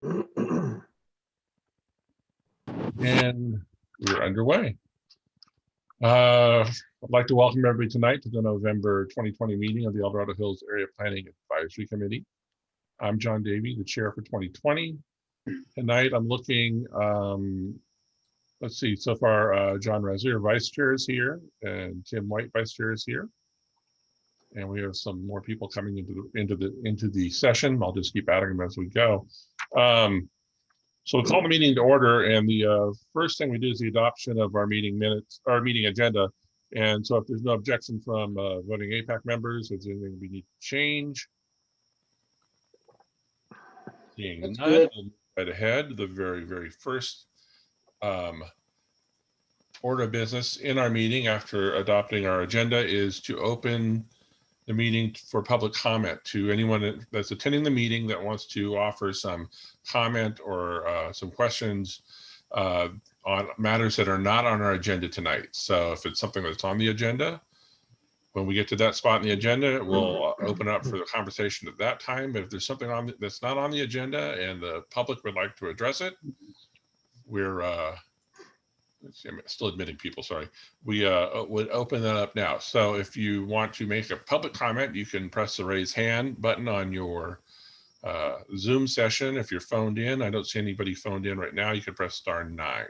And we're underway. I'd like to welcome everybody tonight to the November 2020 meeting of the El Dorado Hills Area Planning Advisory Committee. I'm John Davey, the chair for 2020. Tonight I'm looking, let's see, so far John Rezier, vice chair, is here, and Tim White, vice chair, is here. And we have some more people coming into the session. I'll just keep adding them as we go. So we'll call the meeting to order, and the first thing we do is the adoption of our meeting minutes, our meeting agenda. And so if there's no objection from voting APAC members, is there anything we need to change? Seeing none, we'll move right ahead. The very first order of business in our meeting after adopting our agenda is to open the meeting for public comment to anyone that's attending the meeting that wants to offer some comment or some questions on matters that are not on our agenda tonight. So if it's something that's on the agenda, when we get to that spot in the agenda, we'll open up for the conversation at that time. But if there's something on that's not on the agenda and the public would like to address it, we're let's see, I'm still admitting people, sorry. We would open that up now. So if you want to make a public comment, you can press the raise hand button on your Zoom session. If you're phoned in, I don't see anybody phoned in right now, you can press *9.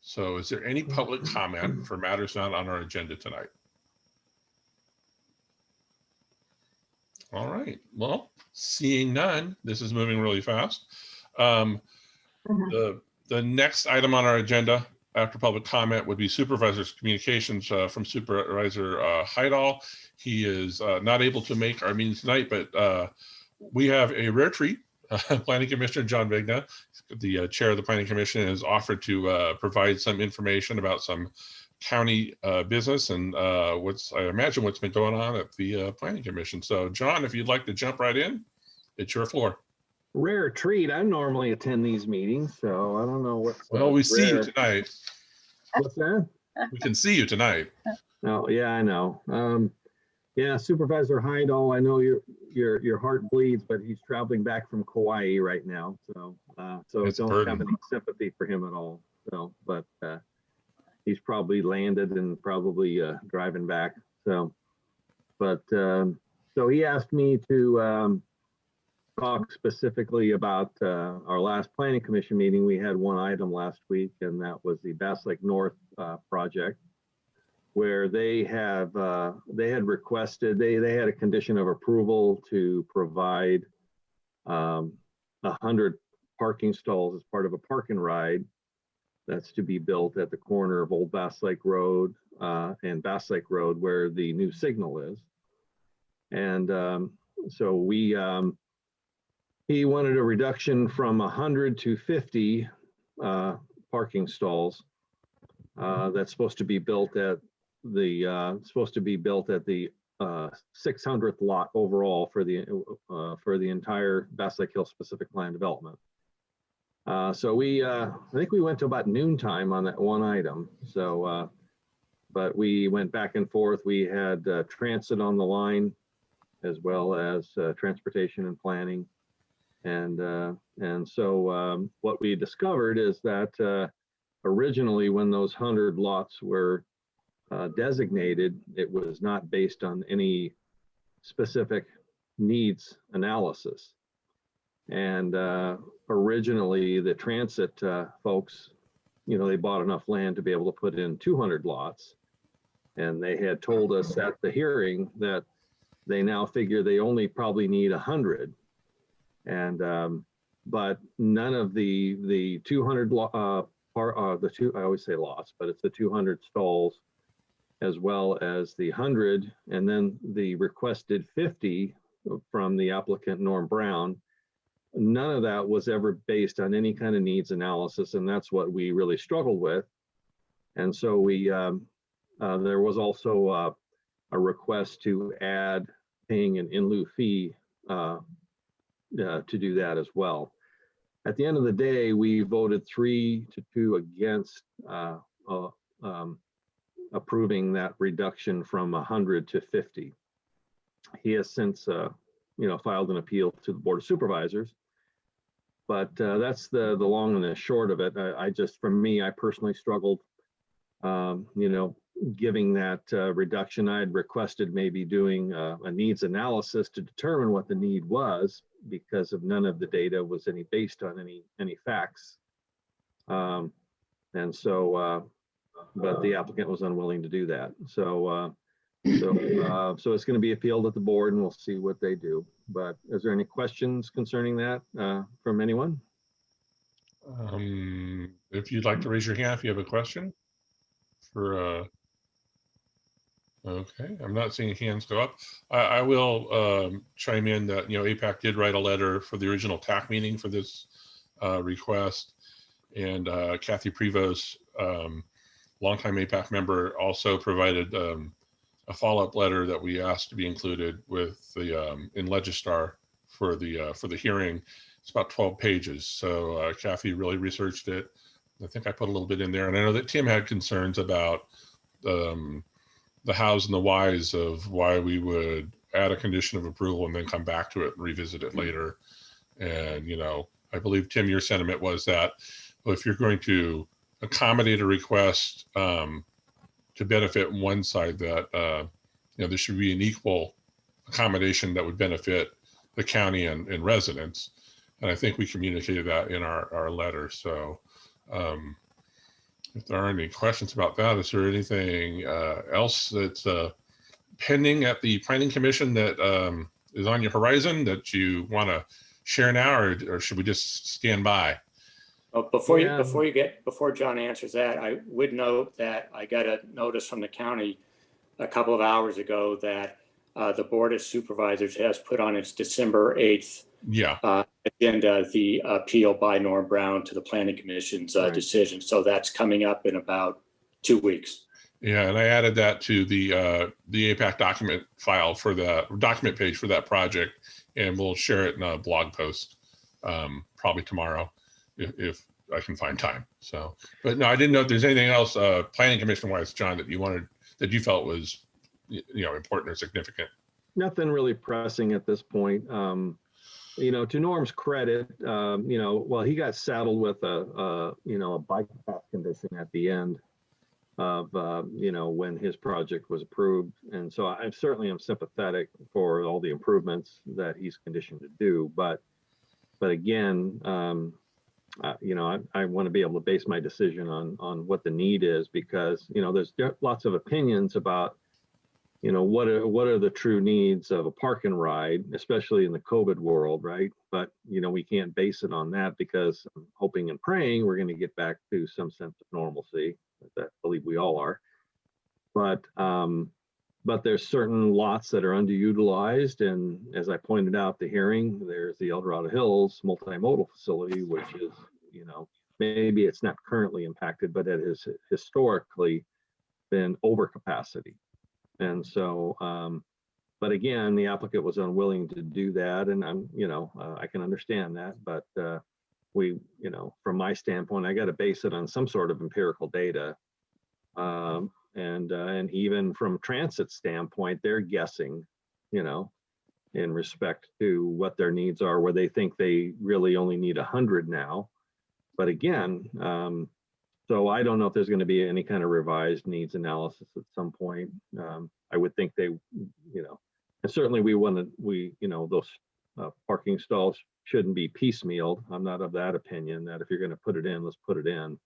So is there any public comment for matters not on our agenda tonight? All right, well, seeing none, this is moving really fast. The next item on our agenda after public comment would be supervisor's communications from Supervisor Heidel. He is not able to make our meeting tonight, but we have a rare treat. Planning Commissioner John Vigna, the chair of the Planning Commission, has offered to provide some information about some county business and I imagine what's been going on at the Planning Commission. So John, if you'd like to jump right in, it's your floor. Rare treat. I normally attend these meetings, so I don't know what's. Well, we see you tonight. What's that? We can see you tonight. Oh yeah, I know. Yeah, Supervisor Heidel, I know your heart bleeds, but he's traveling back from Kauai right now, so don't have any sympathy for him at all. So, but he's probably landed and probably driving back. So, but so he asked me to talk specifically about our last Planning Commission meeting. We had one item last week, and that was the Bass Lake North project, where they had requested, they had a condition of approval to provide 100 parking stalls as part of a park and ride that's to be built at the corner of Old Bass Lake Road and Bass Lake Road, where the new signal is. And so he wanted a reduction from 100 to 50 parking stalls. That's supposed to be built at the 600th lot overall for the entire Bass Lake Hills Specific Land Development. So I think we went to about noontime on that one item. So, but we went back and forth. We had transit on the line, as well as transportation and planning. And so what we discovered is that originally, when those 100 lots were designated, it was not based on any specific needs analysis. And originally, the transit folks, they bought enough land to be able to put in 200 lots. And they had told us at the hearing that they now figure they only probably need 100. And but none of the 200 I always say lots, but it's the 200 stalls, as well as the 100, and then the requested 50 from the applicant Norm Brown. None of that was ever based on any kind of needs analysis, and that's what we really struggled with. And so we there was also a request to add paying an in lieu fee to do that as well. At the end of the day, we voted 3-2 against approving that reduction from 100 to 50. He has since, filed an appeal to the Board of Supervisors, But that's the long and the short of it. I just, for me, I personally struggled, giving that reduction. I had requested maybe doing a needs analysis to determine what the need was, because of none of the data was based on any facts. And so, but the applicant was unwilling to do that. So it's going to be appealed at the board, and we'll see what they do. But is there any questions concerning that from anyone? If you'd like to raise your hand if you have a question for okay, I'm not seeing hands go up. I will chime in that, APAC did write a letter for the original TAC meeting for this request, and Kathy Prevost, longtime APAC member, also provided a follow-up letter that we asked to be included with the in Legistar for the hearing. It's about 12 pages. So Kathy really researched it. I think I put a little bit in there, and I know that Tim had concerns about the hows and the whys of why we would add a condition of approval and then come back to it and revisit it later. And, I believe, Tim, your sentiment was that, well, if you're going to accommodate a request to benefit one side, that, there should be an equal accommodation that would benefit the county and residents. And I think we communicated that in our letter. So if there aren't any questions about that, is there anything else that's pending at the Planning Commission that is on your horizon that you want to share now, or should we just stand by? Oh, before John answers that, I would note that I got a notice from the county a couple of hours ago that the Board of Supervisors has put on its December 8th agenda the appeal by Norm Brown to the Planning Commission's decision. So that's coming up in about 2 weeks. Yeah, and I added that to the APAC document file for the document page for that project, and we'll share it in a blog post probably tomorrow if I can find time. So, but no, I didn't know if there's anything else Planning Commission wise, John, that you felt was important or significant. Nothing really pressing at this point. To Norm's credit, well, he got saddled with a bike path condition at the end of, when his project was approved. And so I certainly am sympathetic for all the improvements that he's conditioned to do. But again, I want to be able to base my decision on what the need is, because, there's lots of opinions about, what are the true needs of a park and ride, especially in the COVID world, right? But, we can't base it on that, because I'm hoping and praying we're going to get back to some sense of normalcy. I believe we all are. But there's certain lots that are underutilized. And as I pointed out, the hearing, there's the El Dorado Hills multimodal facility, which is, maybe it's not currently impacted, but it has historically been over capacity. And so, but again, the applicant was unwilling to do that. And I can understand that, but from my standpoint, I got to base it on some sort of empirical data. And even from transit standpoint, they're guessing, in respect to what their needs are, where they think they really only need 100 now. But again, so I don't know if there's going to be any kind of revised needs analysis at some point. I would think they, and certainly those parking stalls shouldn't be piecemealed. I'm not of that opinion, that if you're going to put it in, let's put it in.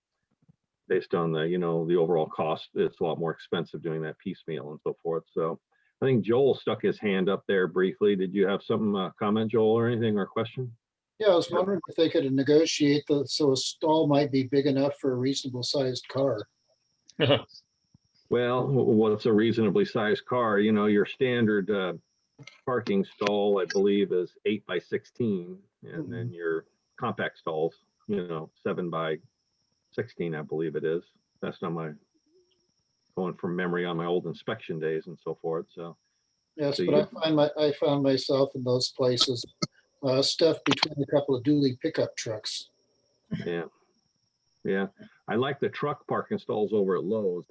Based on the, the overall cost, it's a lot more expensive doing that piecemeal and so forth. So I think Joel stuck his hand up there briefly. Did you have some comment, Joel, or anything, or question? Yeah, I was wondering if they could negotiate so a stall might be big enough for a reasonable sized car. Well, what's a reasonably sized car? Your standard parking stall, I believe, is 8 by 16, and then your compact stalls, 7 by 16, I believe it is. That's not going from memory on my old inspection days and so forth. So yes, but I found myself in those places stuff between a couple of dually pickup trucks. Yeah. I like the truck parking stalls over at Lowe's.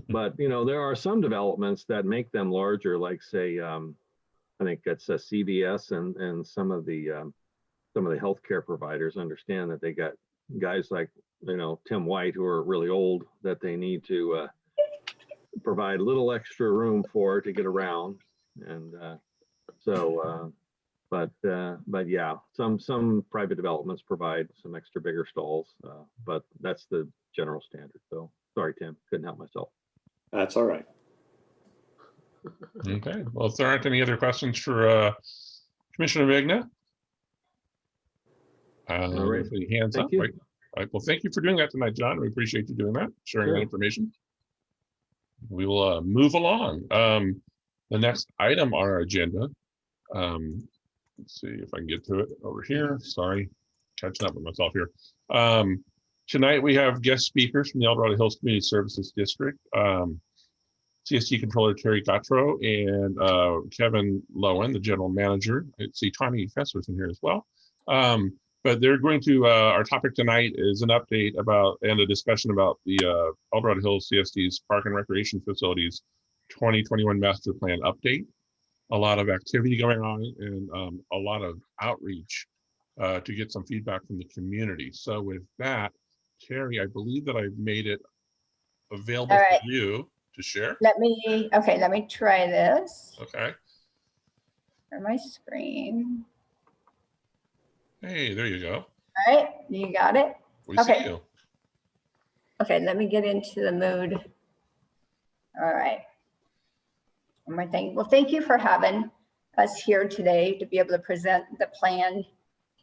But there are some developments that make them larger, like say I think it's a CVS and some of the some of the healthcare providers understand that they got guys like, Tim White, who are really old, that they need to provide a little extra room for to get around. And but yeah, some private developments provide some extra bigger stalls, but that's the general standard. So sorry, Tim, couldn't help myself. That's all right. Okay, well, if there aren't any other questions for Commissioner Vigna. All right. Hands Thank up. you. Right. All right. Well, thank you for doing that tonight, John. We appreciate you doing that, sharing Sure. that information. We will move along. The next item on our agenda. Let's see if I can get to it over here. Sorry, catching up with myself here. Tonight we have guest speakers from the El Dorado Hills Community Services District. CSD Controller Terry Gautreaux and Kevin Lowen, the General Manager. I see Tommy Fessler's in here as well. But they're going to, our topic tonight is an update about and a discussion about the El Dorado Hills CSD's Park and Recreation Facilities 2021 Master Plan update. A lot of activity going on and a lot of outreach to get some feedback from the community. So with that, Terry, I believe that I've made it available for you to share. Let me try this. Okay. For my screen. Hey, there you go. All right, you got it? We see you. Okay, let me get into the mood. All right. One more thing. Well, thank you for having us here today to be able to present the plan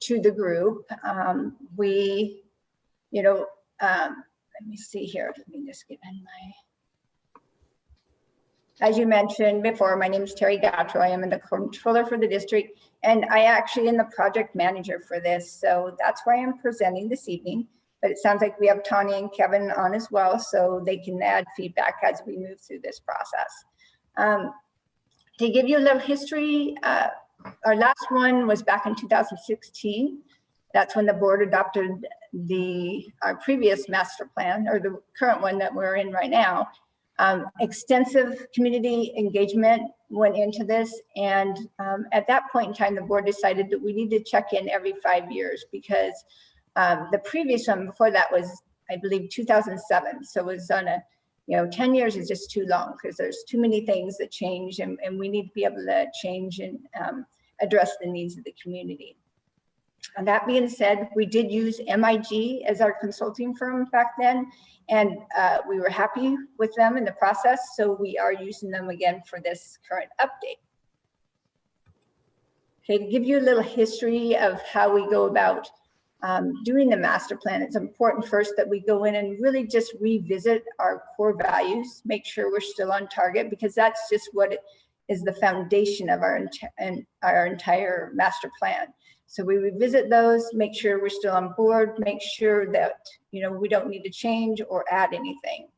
to the group. Let me see here. Let me just get in as you mentioned before, my name is Terry Gautreaux. I am the controller for the district, and I actually am the project manager for this. So that's why I'm presenting this evening. But it sounds like we have Tanya and Kevin on as well, so they can add feedback as we move through this process. To give you a little history, our last one was back in 2016. That's when the board adopted our previous master plan, or the current one that we're in right now. Extensive community engagement went into this, and at that point in time, the board decided that we need to check in every 5 years, because the previous one before that was, I believe, 2007. So it was on 10 years is just too long, because there's too many things that change, and we need to be able to change and address the needs of the community. And that being said, we did use MIG as our consulting firm back then, and we were happy with them in the process. So we are using them again for this current update. Okay, to give you a little history of how we go about doing the master plan, it's important first that we go in and really just revisit our core values, make sure we're still on target, because that's just what is the foundation of our entire master plan. So we revisit those, make sure we're still on board, make sure that we don't need to change or add anything.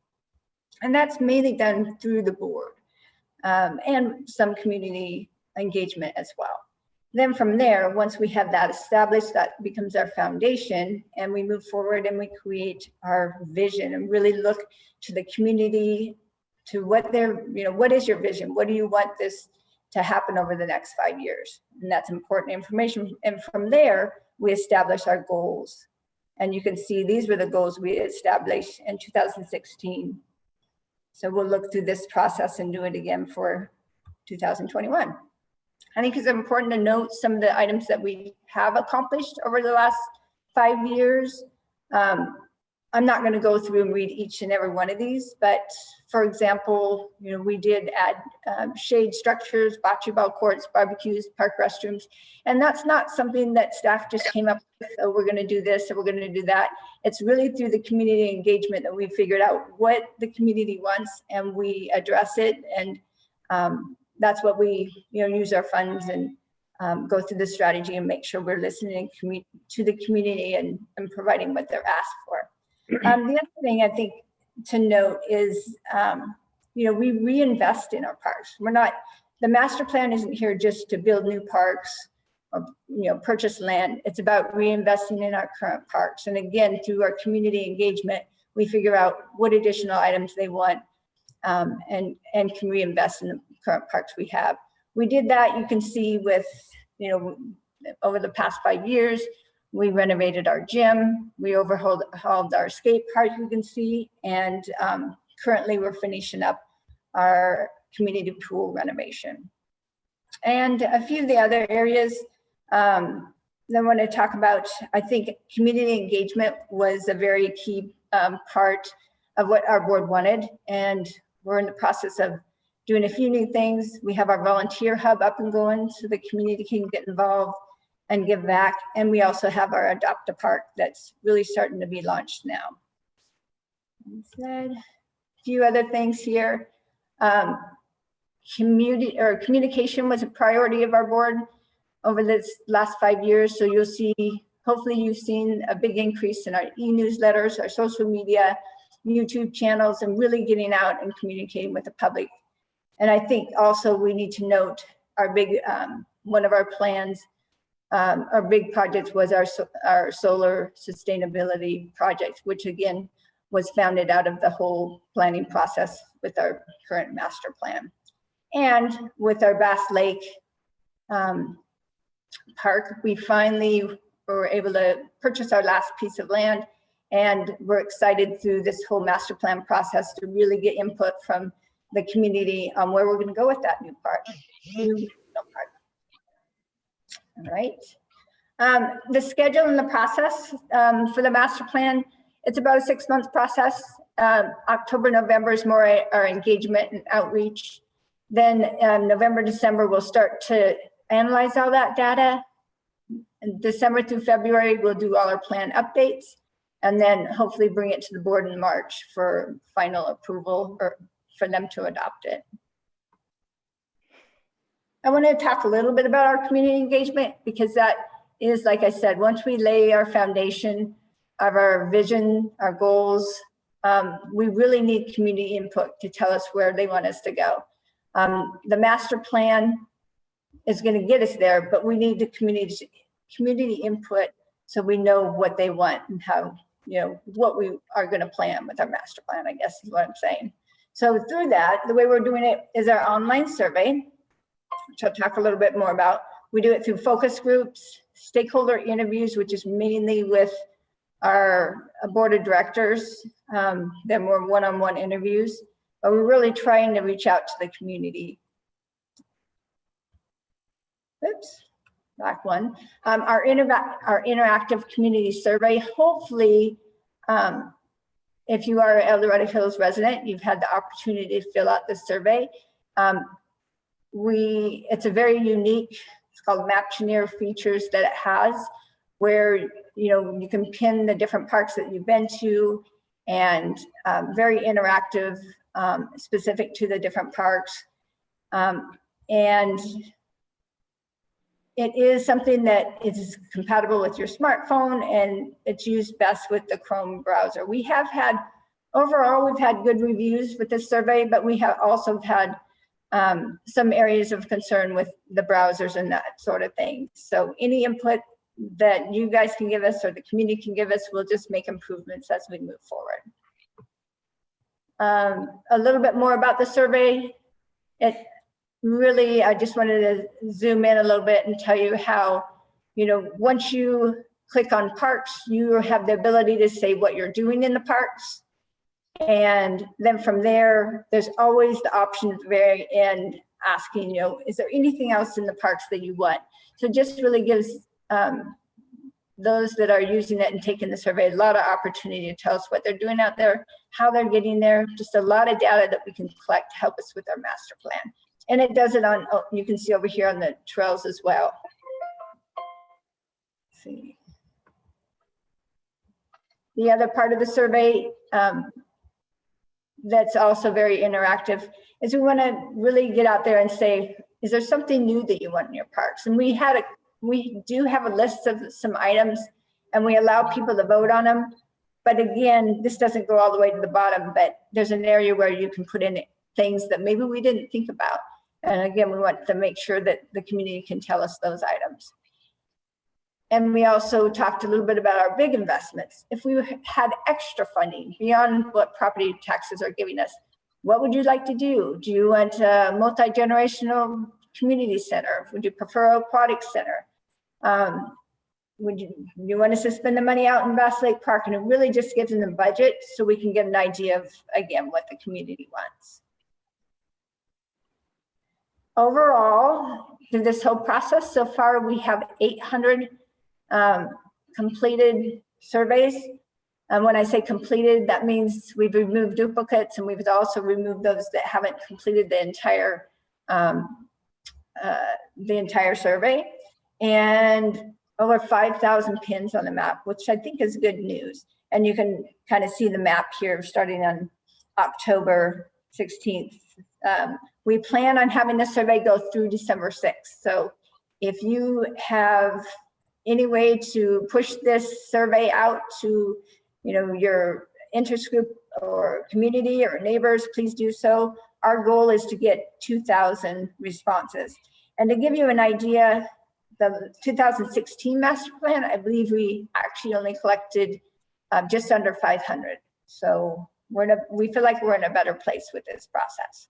And that's mainly done through the board and some community engagement as well. Then from there, once we have that established, that becomes our foundation, and we move forward and we create our vision and really look to the community, to what what is your vision? What do you want this to happen over the next 5 years? And that's important information. And from there, we establish our goals. And you can see these were the goals we established in 2016. So we'll look through this process and do it again for 2021. I think it's important to note some of the items that we have accomplished over the last 5 years. I'm not going to go through and read each and every one of these, but for example, we did add shade structures, bocce ball courts, barbecues, park restrooms, and that's not something that staff just came up with, oh, we're going to do this or we're going to do that. It's really through the community engagement that we figured out what the community wants, and we address it, and that's what we use our funds and go through the strategy and make sure we're listening to the community and providing what they're asked for. The other thing I think to note is, we reinvest in our parks. The master plan isn't here just to build new parks or, purchase land. It's about reinvesting in our current parks. And again, through our community engagement, we figure out what additional items they want and can reinvest in the current parks we have. We did that, you can see with, over the past 5 years. We renovated our gym. We overhauled our skate park, you can see, and currently we're finishing up our community pool renovation. And a few of the other areas that I want to talk about, I think community engagement was a very key part of what our board wanted, and we're in the process of doing a few new things. We have our volunteer hub up and going so the community can get involved and give back. And we also have our Adopt a Park that's really starting to be launched now. A few other things here. Communication was a priority of our board over this last 5 years. So you'll see, hopefully you've seen a big increase in our e-newsletters, our social media, YouTube channels, and really getting out and communicating with the public. And I think also we need to note our big, one of our plans, our big project was our solar sustainability project, which again was founded out of the whole planning process with our current master plan. And with our Bass Lake Park, we finally were able to purchase our last piece of land, and we're excited through this whole master plan process to really get input from the community on where we're going to go with that new park. All right. The schedule and the process for the master plan, it's about a 6-month process. October, November is more our engagement and outreach. Then November, December, we'll start to analyze all that data. And December through February, we'll do all our plan updates, and then hopefully bring it to the board in March for final approval or for them to adopt it. I want to talk a little bit about our community engagement, because that is, like I said, once we lay our foundation of our vision, our goals, we really need community input to tell us where they want us to go. The master plan is going to get us there, but we need the community input so we know what they want and how, you know, what we are going to plan with our master plan, I guess is what I'm saying. So through that, the way we're doing it is our online survey, which I'll talk a little bit more about. We do it through focus groups, stakeholder interviews, which is mainly with our board of directors. They're more one-on-one interviews, but we're really trying to reach out to the community. Oops, back one. Our interactive community survey, hopefully, if you are an El Dorado Hills resident, you've had the opportunity to fill out this survey. It's a very unique, it's called Maptioneer features that it has, where you can pin the different parks that you've been to, and very interactive, specific to the different parks. And it is something that is compatible with your smartphone, and it's used best with the Chrome browser. We have had, overall, we've had good reviews with this survey, but we have also had some areas of concern with the browsers and that sort of thing. So any input that you guys can give us or the community can give us, we'll just make improvements as we move forward. A little bit more about the survey. Really, I just wanted to zoom in a little bit and tell you how, once you click on parks, you have the ability to say what you're doing in the parks. And then from there, there's always the option at the very end asking, is there anything else in the parks that you want? So it just really gives those that are using it and taking the survey a lot of opportunity to tell us what they're doing out there, how they're getting there, just a lot of data that we can collect to help us with our master plan. And it does it on, you can see over here on the trails as well. Let's see. The other part of the survey that's also very interactive is we want to really get out there and say, is there something new that you want in your parks? And we do have a list of some items, and we allow people to vote on them. But again, this doesn't go all the way to the bottom, but there's an area where you can put in things that maybe we didn't think about. And again, we want to make sure that the community can tell us those items. And we also talked a little bit about our big investments. If we had extra funding beyond what property taxes are giving us, what would you like to do? Do you want a multi-generational community center? Would you prefer an aquatic center? Would you want us to spend the money out in Bass Lake Park? And it really just gives them the budget so we can get an idea of, again, what the community wants. Overall, through this whole process, so far we have 800 completed surveys. And when I say completed, that means we've removed duplicates, and we've also removed those that haven't completed the entire survey. And over 5,000 pins on the map, which I think is good news. And you can kind of see the map here starting on October 16th. We plan on having the survey go through December 6th. So if you have any way to push this survey out to, your interest group or community or neighbors, please do so. Our goal is to get 2,000 responses. And to give you an idea, the 2016 master plan, I believe we actually only collected just under 500. So we feel like we're in a better place with this process.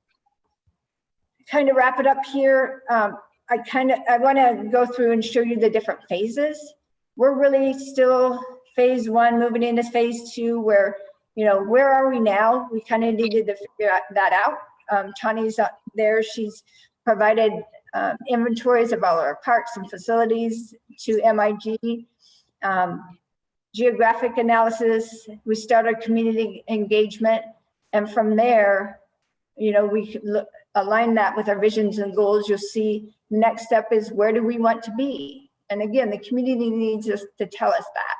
Kind of wrap it up here. I want to go through and show you the different phases. We're really still phase 1, moving into phase 2, where, where are we now? We kind of needed to figure that out. Tani's there. She's provided inventories of all our parks and facilities to MIG. Geographic analysis, we started community engagement. And from there, we align that with our visions and goals. You'll see the next step is, where do we want to be? And again, the community needs us to tell us that.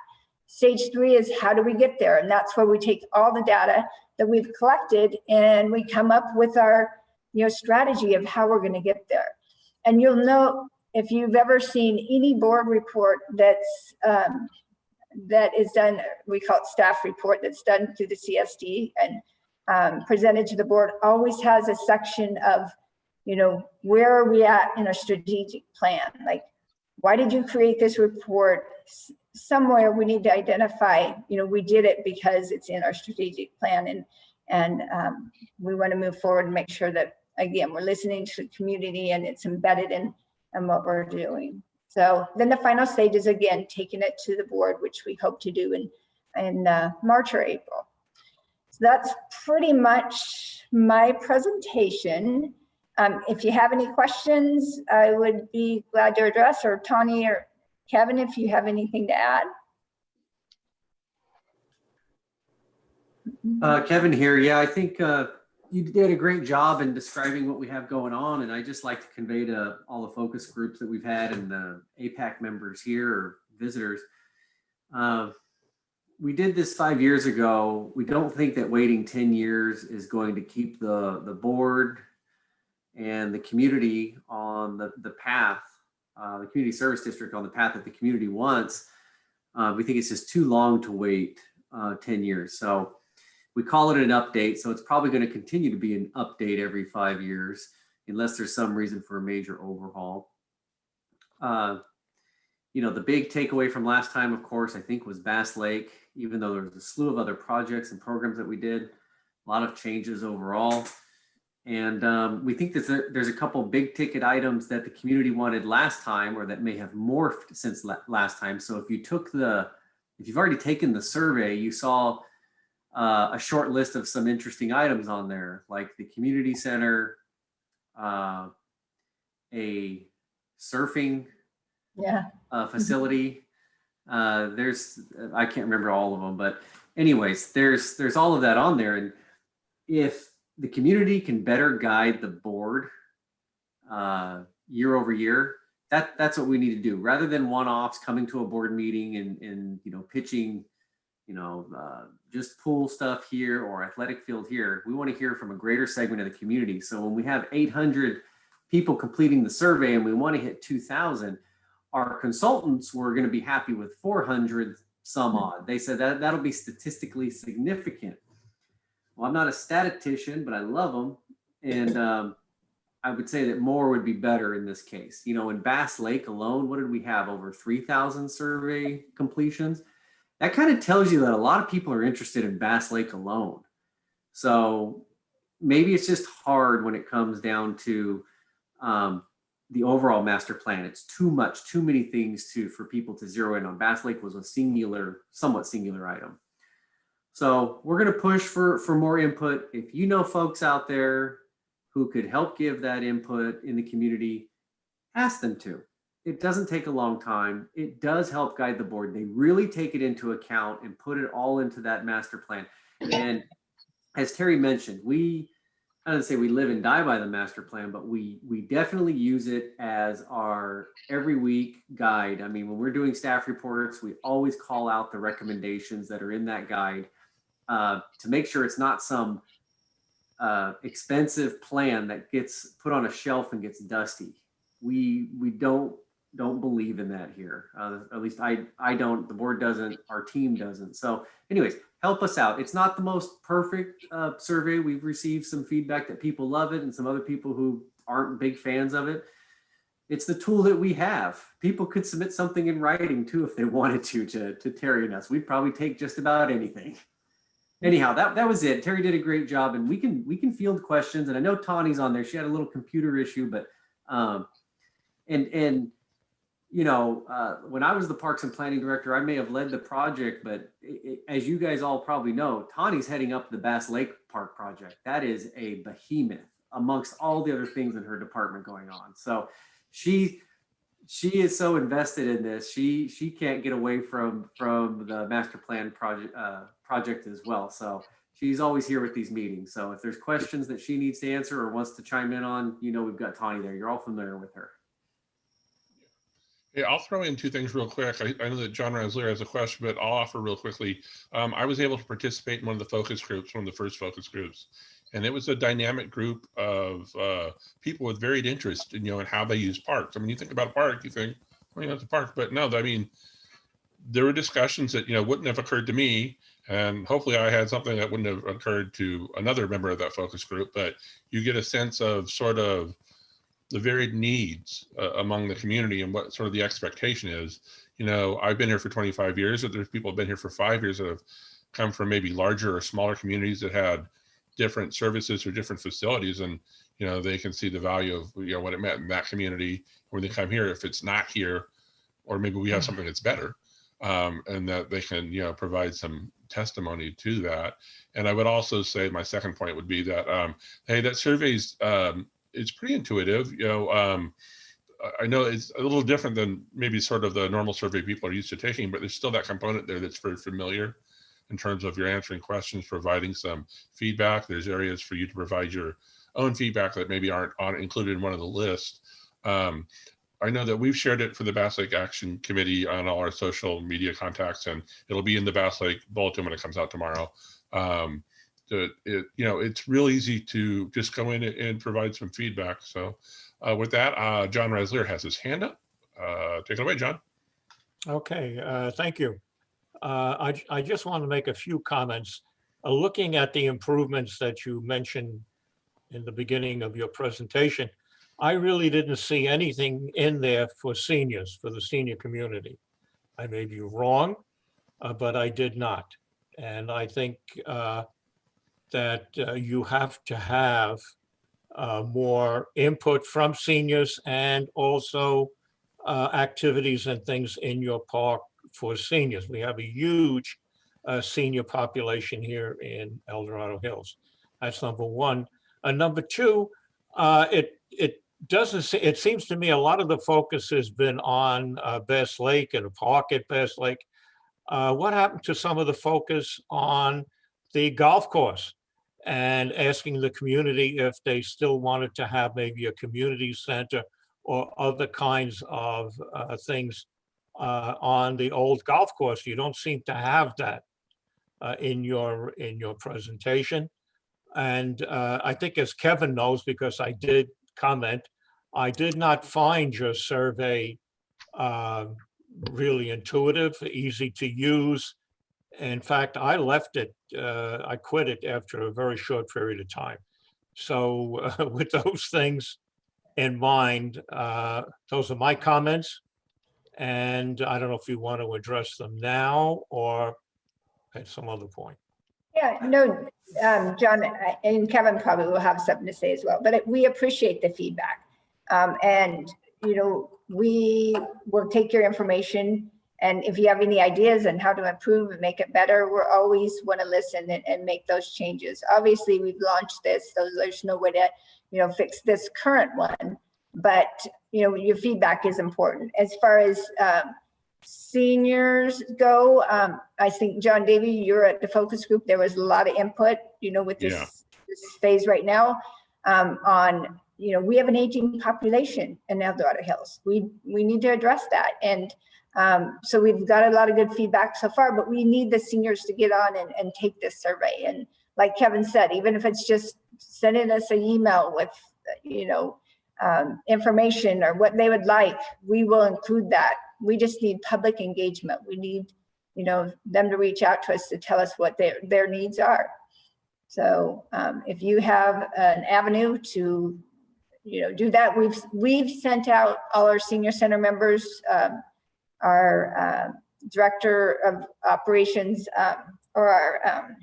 Stage 3 is, how do we get there? And that's where we take all the data that we've collected and we come up with our strategy of how we're going to get there. And you'll know, if you've ever seen any board report that is done, we call it staff report, that's done through the CSD and presented to the board, always has a section of, where are we at in a strategic plan? Like, why did you create this report? Somewhere we need to identify, we did it because it's in our strategic plan, and we want to move forward and make sure that, again, we're listening to the community and it's embedded in what we're doing. So then the final stage is, again, taking it to the board, which we hope to do in March or April. So that's pretty much my presentation. If you have any questions, I would be glad to address, or Tani or Kevin, if you have anything to add. Kevin here. Yeah, I think you did a great job in describing what we have going on. And I just like to convey to all the focus groups that we've had and the APAC members here or visitors. We did this 5 years ago. We don't think that waiting 10 years is going to keep the board and the community on the path, the community service district on the path that the community wants. We think it's just too long to wait 10 years. So we call it an update. So it's probably going to continue to be an update every 5 years, unless there's some reason for a major overhaul. The big takeaway from last time, of course, I think was Bass Lake, even though there was a slew of other projects and programs that we did, a lot of changes overall. And we think that there's a couple big ticket items that the community wanted last time, or that may have morphed since last time. So if you've already taken the survey, you saw a short list of some interesting items on there, like the community center, a surfing facility. I can't remember all of them, but anyways, there's all of that on there. And if the community can better guide the board year over year, that's what we need to do, rather than one-offs coming to a board meeting and pitching, just pool stuff here or athletic field here. We want to hear from a greater segment of the community. So when we have 800 people completing the survey and we want to hit 2,000, our consultants were going to be happy with 400 some odd. They said that'll be statistically significant. Well, I'm not a statistician, but I love them. And I would say that more would be better in this case. In Bass Lake alone, what did we have? Over 3,000 survey completions. That kind of tells you that a lot of people are interested in Bass Lake alone. So maybe it's just hard when it comes down to the overall master plan. It's too much, too many things for people to zero in on. Bass Lake was a somewhat singular item. So we're going to push for more input. If you know folks out there who could help give that input in the community, ask them to. It doesn't take a long time. It does help guide the board. They really take it into account and put it all into that master plan. And as Terry mentioned, I don't say we live and die by the master plan, but we definitely use it as our every week guide. I mean, when we're doing staff reports, we always call out the recommendations that are in that guide to make sure it's not some expensive plan that gets put on a shelf and gets dusty. We don't believe in that here. At least I don't, the board doesn't, our team doesn't. So anyways, help us out. It's not the most perfect survey. We've received some feedback that people love it and some other people who aren't big fans of it. It's the tool that we have. People could submit something in writing too if they wanted to Terry and us. We'd probably take just about anything. Anyhow, that was it. Terry did a great job, and we can field questions. And I know Tawny's on there. She had a little computer issue, but and you know, when I was the Parks and Planning Director, I may have led the project, but as you guys all probably know, Tawny's heading up the Bass Lake Park project. That is a behemoth amongst all the other things in her department going on. So she is so invested in this. She can't get away from the master plan project as well. So she's always here with these meetings. So if there's questions that she needs to answer or wants to chime in on, you know, we've got Tawny there. You're all familiar with her. Yeah, I'll throw in two things real quick. I know that John Raslier has a question, but I'll offer real quickly. I was able to participate in one of the focus groups, one of the first focus groups, and it was a dynamic group of people with varied interest in, you know, in how they use parks. I mean, you think about a park, you think, well, you know, it's a park, but no, I mean, there were discussions that, you know, wouldn't have occurred to me, and hopefully I had something that wouldn't have occurred to another member of that focus group, but you get a sense of sort of the varied needs among the community and what sort of the expectation is. You know, I've been here for 25 years, but there's people who've been here for 5 years that have come from maybe larger or smaller communities that had different services or different facilities, and, you know, they can see the value of, you know, what it meant in that community when they come here. If it's not here, or maybe we have something that's better, and that they can, you know, provide some testimony to that. And I would also say my second point would be that, hey, that survey's it's pretty intuitive. You know, I know it's a little different than maybe sort of the normal survey people are used to taking, but there's still that component there that's very familiar in terms of you're answering questions, providing some feedback. There's areas for you to provide your own feedback that maybe aren't included in one of the lists. I know that we've shared it for the Bass Lake Action Committee on all our social media contacts, and it'll be in the Bass Lake Bulletin when it comes out tomorrow. You know, it's real easy to just go in and provide some feedback. So with that, John Raslier has his hand up. Take it away, John. Okay, thank you. I just want to make a few comments. Looking at the improvements that you mentioned in the beginning of your presentation, I really didn't see anything in there for seniors, for the senior community. I may be wrong, but I did not. And I think that you have to have more input from seniors, and also activities and things in your park for seniors. We have a huge senior population here in El Dorado Hills. That's number one. Number two, it seems to me a lot of the focus has been on Bass Lake and the park at Bass Lake. What happened to some of the focus on the golf course, and asking the community if they still wanted to have maybe a community center or other kinds of things on the old golf course? You don't seem to have that in your presentation. And I think, as Kevin knows, because I did comment, I did not find your survey really intuitive, easy to use. In fact, I left it, I quit it after a very short period of time. So with those things in mind, those are my comments. And I don't know if you want to address them now or at some other point. Yeah, no, John and Kevin probably will have something to say as well, but we appreciate the feedback. And you know, we will take your information, and if you have any ideas on how to improve and make it better, we're always want to listen and make those changes. Obviously, we've launched this, so there's no way to, you know, fix this current one, but, you know, your feedback is important. As far as seniors go, I think, John Davey, you're at the focus group. There was a lot of input, you know, with this phase right now on, you know, we have an aging population in El Dorado Hills. We need to address that. And so we've got a lot of good feedback so far, but we need the seniors to get on and take this survey. And like Kevin said, even if it's just sending us an email with, you know, information or what they would like, we will include that. We just need public engagement. We need, you know, them to reach out to us to tell us what their needs are. So if you have an avenue to, you know, do that, we've sent out all our senior center members, our director of operations, or our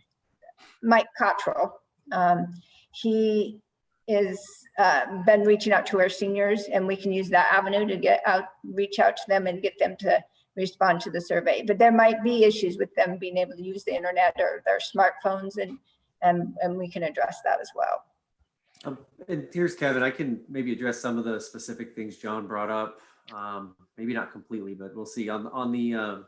Mike Cottrell. He is been reaching out to our seniors, and we can use that avenue to reach out to them and get them to respond to the survey. But there might be issues with them being able to use the internet or their smartphones, and we can address that as well. And here's Kevin. I can maybe address some of the specific things John brought up. Maybe not completely, but we'll see. On the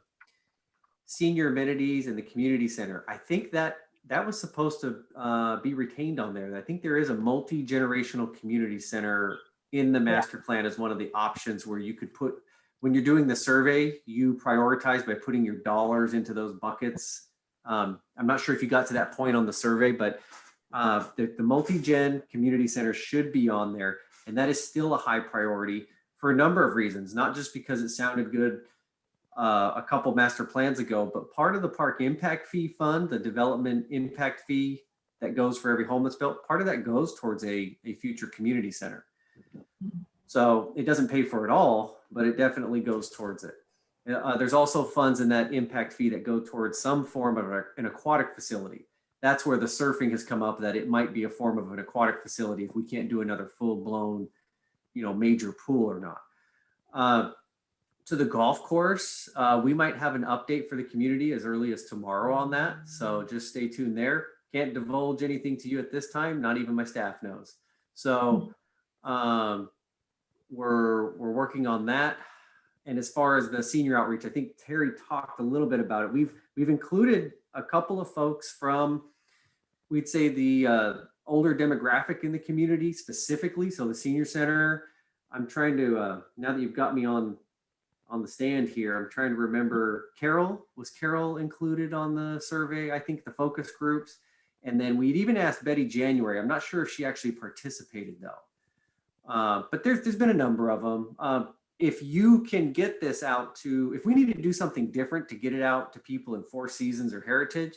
senior amenities and the community center, I think that was supposed to be retained on there. I think there is a multi-generational community center in the master plan as one of the options where you could put, when you're doing the survey, you prioritize by putting your dollars into those buckets. I'm not sure if you got to that point on the survey, but the multi-gen community center should be on there. And that is still a high priority for a number of reasons, not just because it sounded good a couple master plans ago, but part of the park impact fee fund, the development impact fee that goes for every home that's built, part of that goes towards a future community center. So it doesn't pay for it all, but it definitely goes towards it. There's also funds in that impact fee that go towards some form of an aquatic facility. That's where the surfing has come up, that it might be a form of an aquatic facility if we can't do another full-blown, you know, major pool or not. To the golf course, we might have an update for the community as early as tomorrow on that. So just stay tuned there. Can't divulge anything to you at this time. Not even my staff knows. So we're working on that. And as far as the senior outreach, I think Terry talked a little bit about it. We've included a couple of folks from, we'd say, the older demographic in the community specifically. So the senior center, I'm trying to, now that you've got me on the stand here, I'm trying to remember, was Carol included on the survey? I think the focus groups. And then we'd even asked Betty January. I'm not sure if she actually participated though. But there's been a number of them. If you can get this out to, if we need to do something different to get it out to people in Four Seasons or Heritage,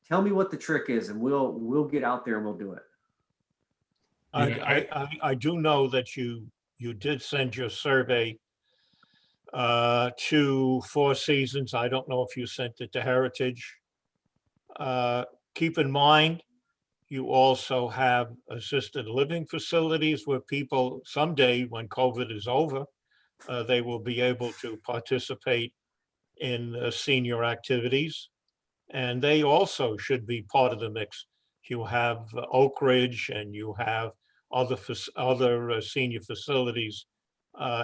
tell me what the trick is and we'll get out there and we'll do it. I do know that you did send your survey to Four Seasons. I don't know if you sent it to Heritage. Keep in mind, you also have assisted living facilities where people someday, when COVID is over, they will be able to participate in senior activities, and they also should be part of the mix. You have Oak Ridge and you have other senior facilities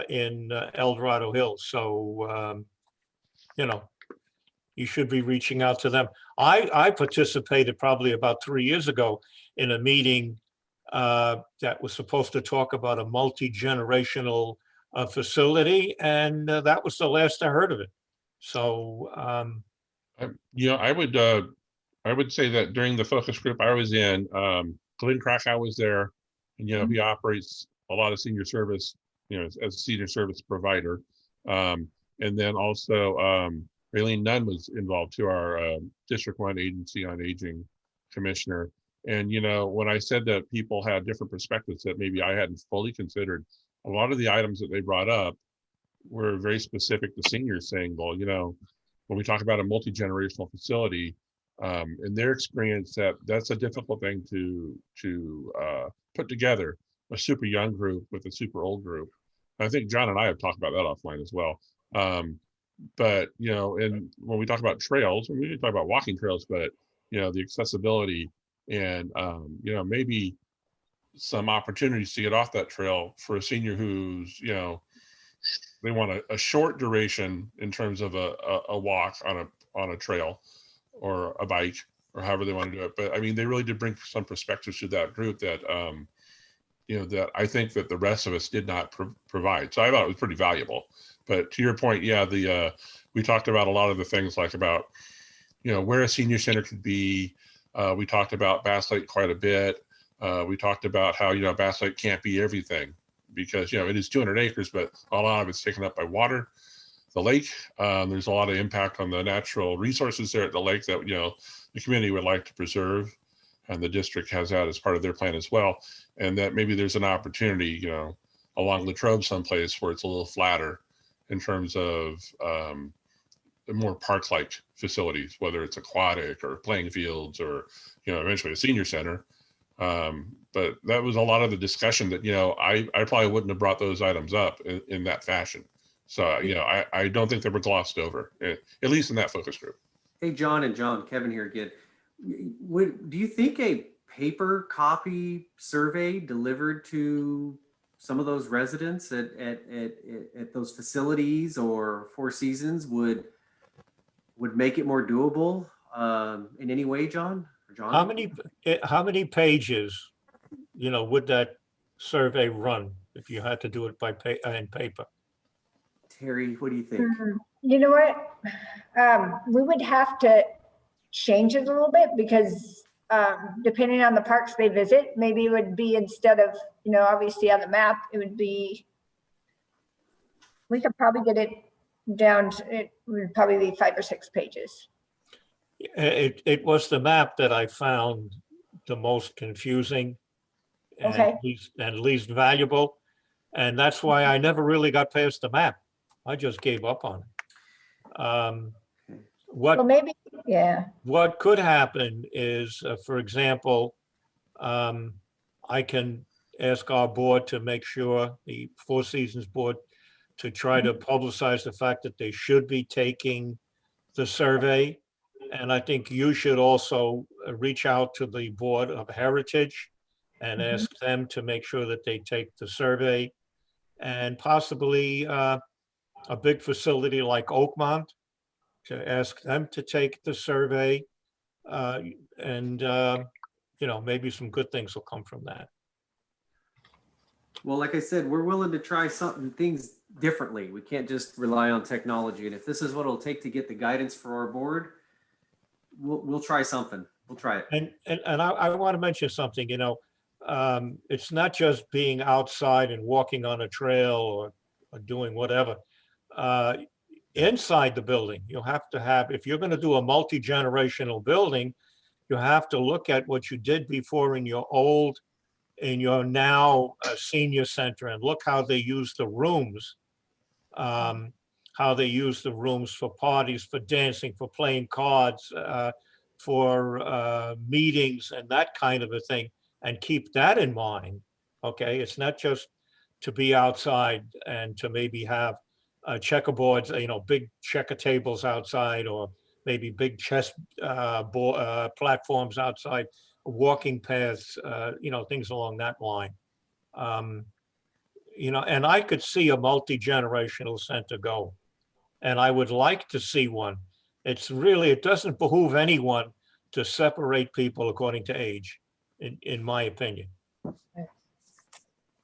in El Dorado Hills. So, you know, you should be reaching out to them. I participated probably about 3 years ago in a meeting that was supposed to talk about a multi-generational facility, and that was the last I heard of it. So, you know, I would say that during the focus group I was in, Glenn Krakow was there, and you know, he operates a lot of senior service, you know, as a senior service provider, and then also Raylene Nunn was involved too, our District 1 Agency on Aging Commissioner. And you know, when I said that people had different perspectives that maybe I hadn't fully considered, a lot of the items that they brought up were very specific to seniors, saying, well, you know, when we talk about a multi-generational facility, in their experience, that's a difficult thing to put together, a super young group with a super old group. I think John and I have talked about that offline as well. But, you know, and when we talk about trails, we need to talk about walking trails, but, you know, the accessibility and, you know, maybe some opportunities to get off that trail for a senior who's, you know, they want a short duration in terms of a walk on a trail or a bike or however they want to do it. But I mean, they really did bring some perspectives to that group that, you know, that I think that the rest of us did not provide. So I thought it was pretty valuable. But to your point, yeah, we talked about a lot of the things like about, you know, where a senior center could be. We talked about Bass Lake quite a bit. We talked about how, you know, Bass Lake can't be everything because, you know, it is 200 acres, but a lot of it's taken up by water, the lake. There's a lot of impact on the natural resources there at the lake that, you know, the community would like to preserve. And the district has that as part of their plan as well. And that maybe there's an opportunity, you know, along Latrobe someplace where it's a little flatter in terms of more park-like facilities, whether it's aquatic or playing fields or, you know, eventually a senior center. But that was a lot of the discussion that, you know, I probably wouldn't have brought those items up in that fashion. So, you know, I don't think they were glossed over, at least in that focus group. Hey, John and John, Kevin here again. Do you think a paper copy survey delivered to some of those residents at those facilities or Four Seasons would make it more doable in any way, John? Or John? How many pages, you know, would that survey run if you had to do it by in paper? Terry, what do you think? You know what? We would have to change it a little bit because depending on the parks they visit, maybe it would be instead of, you know, obviously on the map, it would be, we could probably get it down to, it would probably be 5 or 6 pages. It was the map that I found the most confusing and, Okay. least valuable. And that's why I never really got past the map. I just gave up on it. Well, maybe, yeah. What could happen is, for example, I can ask our board to make sure, the Four Seasons board, to try to publicize the fact that they should be taking the survey. And I think you should also reach out to the Board of Heritage and ask them to make sure that they take the survey, and possibly a big facility like Oakmont, to ask them to take the survey, and you know, maybe some good things will come from that. Well, like I said, we're willing to try things differently. We can't just rely on technology. And if this is what it'll take to get the guidance for our board, we'll try something. We'll try it. And I want to mention something, you know, it's not just being outside and walking on a trail or doing whatever. Inside the building, you'll have to have, if you're going to do a multi-generational building, you have to look at what you did before in your now senior center, and look how they use the rooms, how they use the rooms for parties, for dancing, for playing cards, for meetings and that kind of a thing, and keep that in mind. Okay, it's not just to be outside and to maybe have checkerboards, you know, big checker tables outside, or maybe big chess platforms outside, walking paths, you know, things along that line. You know, and I could see a multi-generational center go, and I would like to see one. It's really, it doesn't behoove anyone to separate people according to age, in my opinion.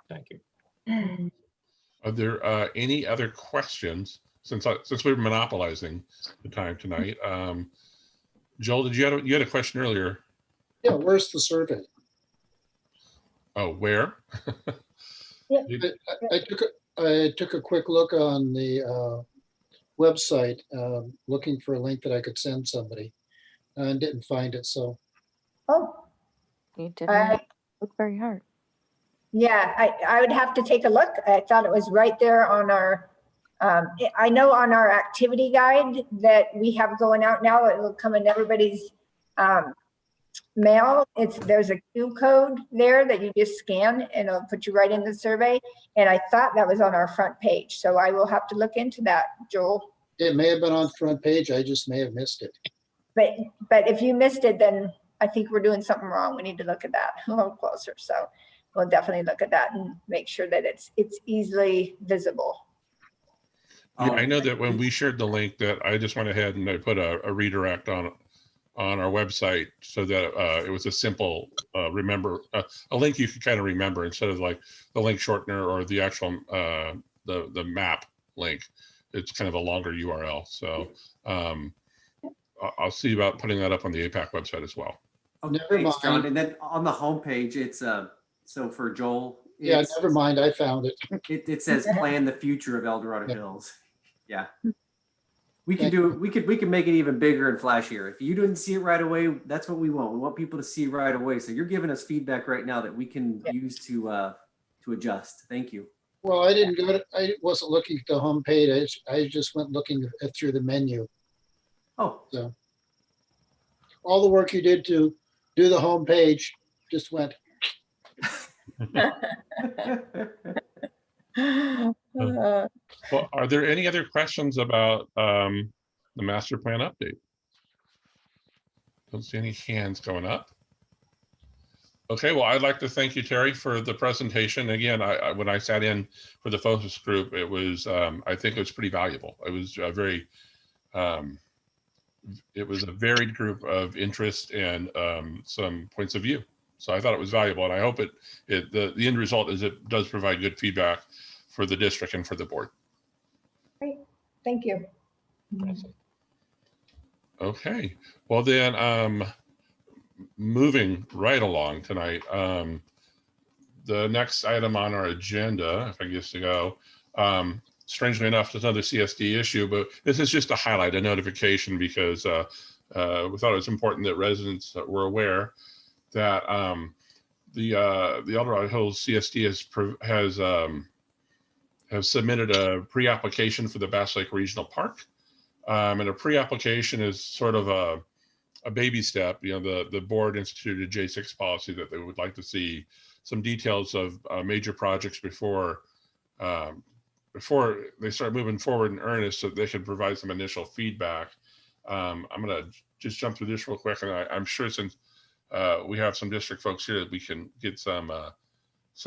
Thank you. Are there any other questions since we're monopolizing the time tonight? Joel, you had a question earlier? Yeah, where's the survey? Oh, where? Yeah. I took a quick look on the website, looking for a link that I could send somebody, and didn't find it. So, Oh, You didn't look very hard. yeah, I would have to take a look. I thought it was right there on our, I know on our activity guide that we have going out now, it will come in everybody's mail, there's a Q code there that you just scan and it'll put you right in the survey. And I thought that was on our front page. So I will have to look into that, Joel. It may have been on the front page. I just may have missed it. But if you missed it, then I think we're doing something wrong. We need to look at that a little closer. So we'll definitely look at that and make sure that it's easily visible. Yeah, I know that when we shared the link, that I just went ahead and I put a redirect on our website so that it was a simple a link you could kind of remember instead of like the link shortener or the actual the map link. It's kind of a longer URL. So I'll see about putting that up on the APAC website as well. Oh, Never thanks, John. mind. And then on the homepage, it's so for Joel, Yeah, never mind. I found it. it says plan the future of El Dorado Hills. Yeah. We can Thank do it. We can make it even bigger and flashier. If you didn't see it right away, that's what we want. We want people to see right away. So you're giving us feedback right now that we can use to adjust. Thank you. Well, I didn't go to, I wasn't looking at the homepage. I just went looking through the menu. Oh, So all the work you did to do the homepage just went. Well, are there any other questions about the master plan update? Don't see any hands going up. Okay, well, I'd like to thank you, Terry, for the presentation. Again, when I sat in for the focus group, it was I think it was pretty valuable. It was a very varied group of interest and some points of view. So I thought it was valuable, and I hope the end result is it does provide good feedback for the district and for the board. Great, thank you. Awesome. Okay, well then, moving right along tonight, the next item on our agenda, if I guess to go, strangely enough, there's another CSD issue, but this is just a highlight, a notification, because we thought it was important that residents were aware that the El Dorado Hills CSD has submitted a pre-application for the Bass Lake Regional Park. And a pre-application is sort of a baby step. You know, the board instituted a J6 policy that they would like to see some details of major projects before they start moving forward in earnest, so they can provide some initial feedback. I'm going to just jump through this real quick, and I'm sure since we have some district folks here that we can get some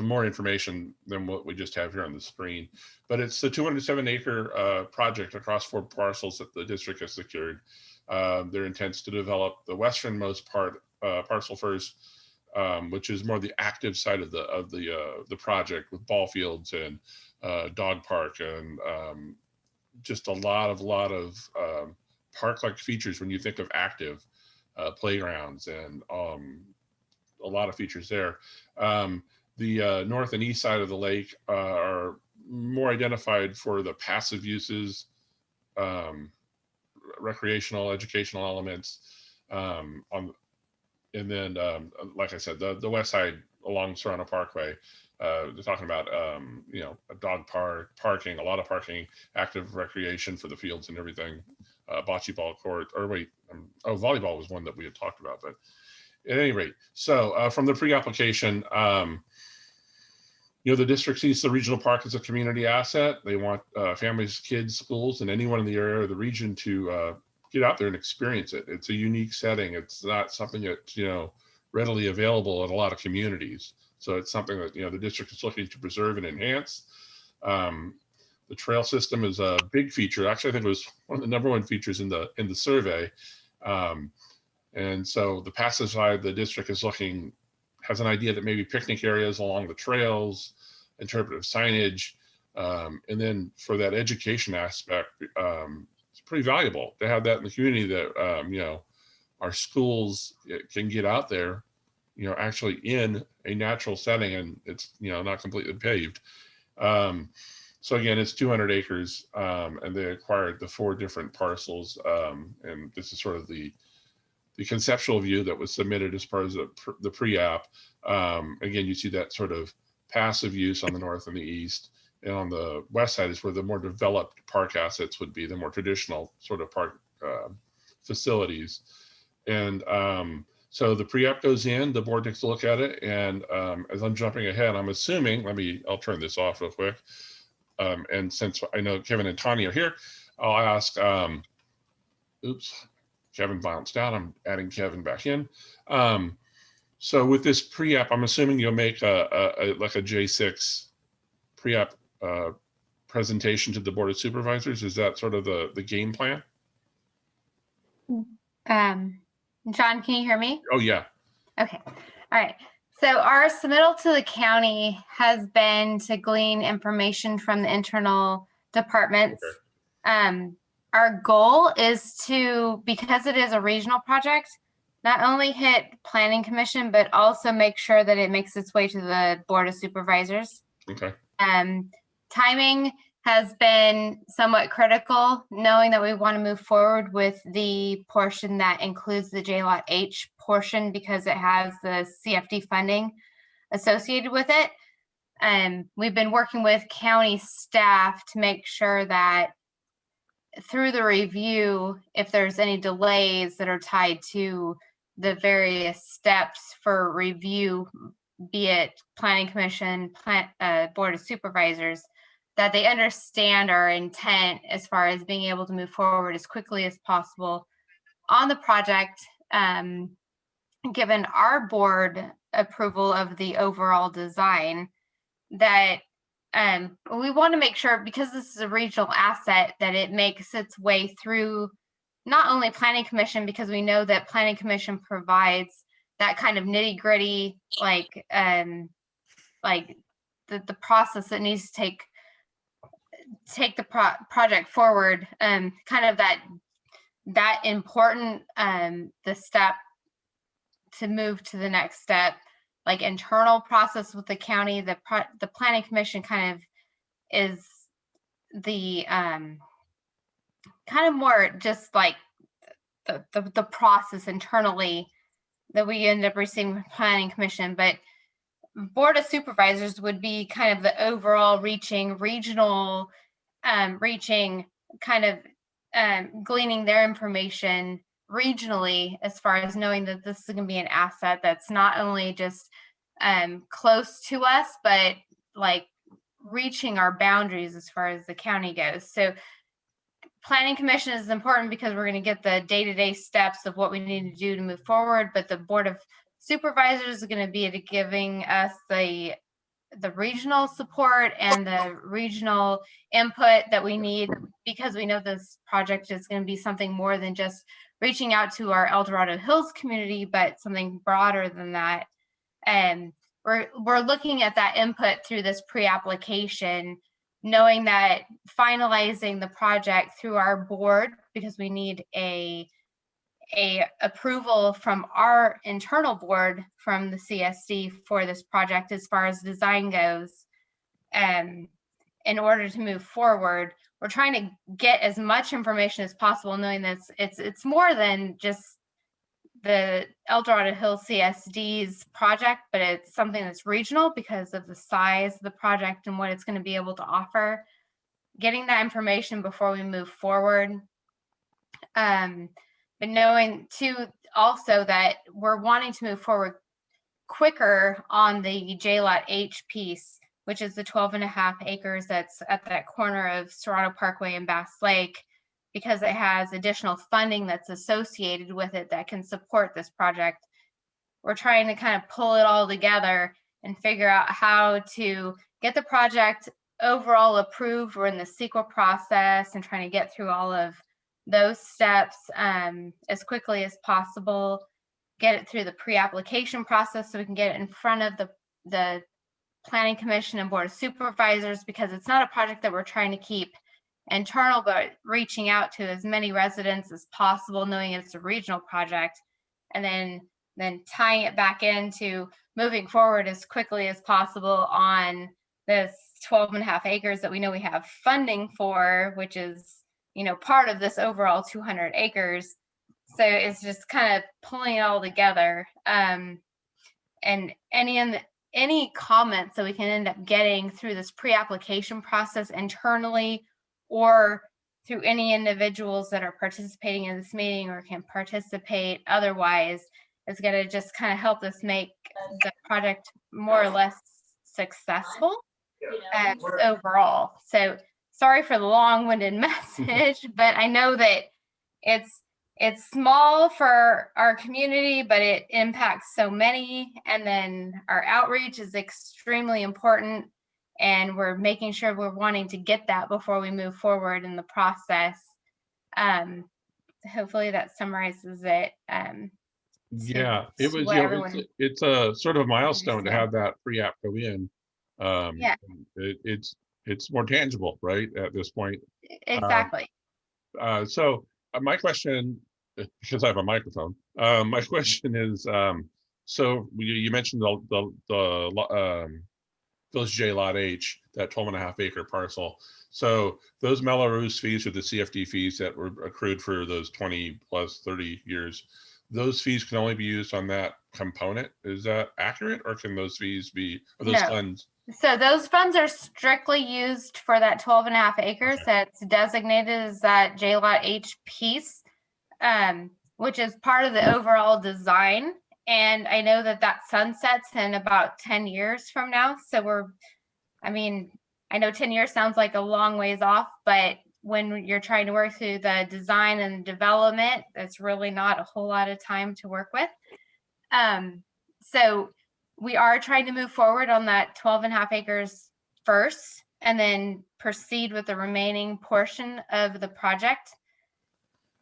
more information than what we just have here on the screen. But it's the 207-acre project across 4 parcels that the district has secured. Their intent is to develop the westernmost parcel first, which is more the active side of the project, with ball fields and dog park and just a lot of park-like features when you think of active playgrounds and a lot of features there. The north and east side of the lake are more identified for the passive uses, recreational, educational elements. And then, like I said, the west side along Serrano Parkway, they're talking about, a dog park, parking, a lot of parking, active recreation for the fields and everything, bocce ball court, volleyball was one that we had talked about, but at any rate, so from the pre-application, the district sees the regional park as a community asset. They want families, kids, schools, and anyone in the area or the region to get out there and experience it. It's a unique setting. It's not something that's, readily available in a lot of communities. So it's something that, the district is looking to preserve and enhance. The trail system is a big feature. Actually, I think it was one of the #1 features in the survey. And so the passive side, the district has an idea that maybe picnic areas along the trails, interpretive signage, and then for that education aspect, it's pretty valuable to have that in the community that, our schools can get out there, actually in a natural setting, and it's, not completely paved. So again, it's 200 acres, and they acquired the 4 different parcels. And this is sort of the conceptual view that was submitted as part of the pre-app. Again, you see that sort of passive use on the north and the east. And on the west side is where the more developed park assets would be, the more traditional sort of park facilities. And So the pre-app goes in, the board takes a look at it, and as I'm jumping ahead, I'm assuming, I'll turn this off real quick. And since I know Kevin and Tanya are here, I'll ask, oops, Kevin bounced out. I'm adding Kevin back in. So with this pre-app, I'm assuming you'll make like a J6 pre-app presentation to the Board of Supervisors. Is that sort of the game plan? John, can you hear me? Oh, yeah. Okay. All right. So our submittal to the county has been to glean information from the internal departments. Okay. Our goal is to, because it is a regional project, not only hit Planning Commission, but also make sure that it makes its way to the Board of Supervisors. Okay. Timing has been somewhat critical, knowing that we want to move forward with the portion that includes the J-Lot H portion because it has the CFD funding associated with it. We've been working with county staff to make sure that through the review, if there's any delays that are tied to the various steps for review, be it Planning Commission, Board of Supervisors, that they understand our intent as far as being able to move forward as quickly as possible on the project, given our board approval of the overall design, that we want to make sure, because this is a regional asset, that it makes its way through not only Planning Commission, because we know that Planning Commission provides that kind of nitty gritty, like the process that needs to take the project forward, kind of that important, the step to move to the next step, like internal process with the county. The Planning Commission kind of is the kind of more just like the process internally that we end up receiving from Planning Commission, but Board of Supervisors would be kind of the overall regional kind of gleaning their information regionally, as far as knowing that this is going to be an asset that's not only just close to us, but like reaching our boundaries as far as the county goes. So Planning Commission is important because we're going to get the day-to-day steps of what we need to do to move forward, but the Board of Supervisors is going to be giving us the regional support and the regional input that we need, because we know this project is going to be something more than just reaching out to our El Dorado Hills community, but something broader than that. And we're looking at that input through this pre-application, knowing that finalizing the project through our board, because we need a approval from our internal board from the CSD for this project as far as design goes. In order to move forward, we're trying to get as much information as possible, knowing that it's more than just the El Dorado Hills CSD's project, but it's something that's regional because of the size of the project and what it's going to be able to offer. Getting that information before we move forward. But knowing too also that we're wanting to move forward quicker on the J-Lot H piece, which is the 12.5 acres that's at that corner of Dorado Parkway and Bass Lake, because it has additional funding that's associated with it that can support this project. We're trying to kind of pull it all together and figure out how to get the project overall approved. We're in the CEQA process and trying to get through all of those steps as quickly as possible, get it through the pre-application process so we can get it in front of the Planning Commission and Board of Supervisors, because it's not a project that we're trying to keep internal, but reaching out to as many residents as possible, knowing it's a regional project, and then tying it back into moving forward as quickly as possible on this 12.5 acres that we know we have funding for, which is, you know, part of this overall 200 acres. So it's just kind of pulling it all together. And any comments that we can end up getting through this pre-application process internally, or through any individuals that are participating in this meeting or can participate otherwise, is going to just kind of help us make the project more or less successful overall. So sorry for the long-winded message, but I know that it's small for our community, but it impacts so many. And then our outreach is extremely important. And we're making sure we're wanting to get that before we move forward in the process. Hopefully that summarizes it. Yeah, it was, what you know, everyone it's a sort of a milestone to understand. have that pre-app go in. Yeah. It's more tangible, right, at this point. Exactly. So my question, because I have a microphone, my question is, so you mentioned the Village J Lot H, that 12.5 acre parcel. So those Melrose fees are the CFD fees that were accrued for those 20 plus 30 years. Those fees can only be used on that component. Is that accurate, or can those fees be, or those No. funds? So those funds are strictly used for that 12.5 acres Okay. that's designated as that J Lot H piece, which is part of the overall design. And I know that that sunsets in about 10 years from now. So I know 10 years sounds like a long ways off, but when you're trying to work through the design and development, that's really not a whole lot of time to work with. So we are trying to move forward on that 12.5 acres first, and then proceed with the remaining portion of the project,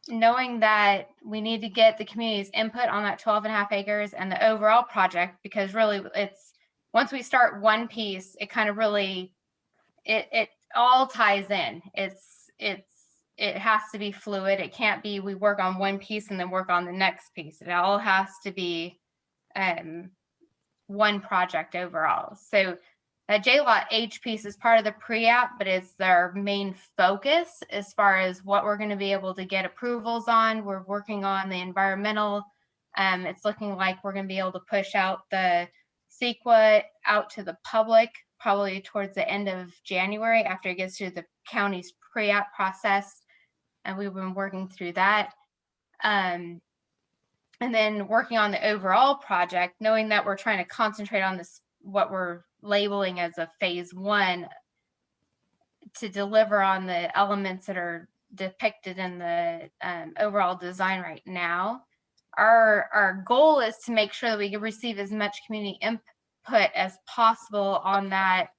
knowing that we need to get the community's input on that 12.5 acres and the overall project, because really it's, once we start one piece, it kind of really, it all ties in. It has to be fluid. It can't be we work on one piece and then work on the next piece. It all has to be one project overall. So that J Lot H piece is part of the pre-app, but it's their main focus as far as what we're going to be able to get approvals on. We're working on the environmental. It's looking like we're going to be able to push out the CEQA out to the public probably towards the end of January after it gets through the county's pre-app process. And we've been working through that. And then working on the overall project, knowing that we're trying to concentrate on this, what we're labeling as a phase 1, to deliver on the elements that are depicted in the overall design right now. Our goal is to make sure that we can receive as much community input as possible on that,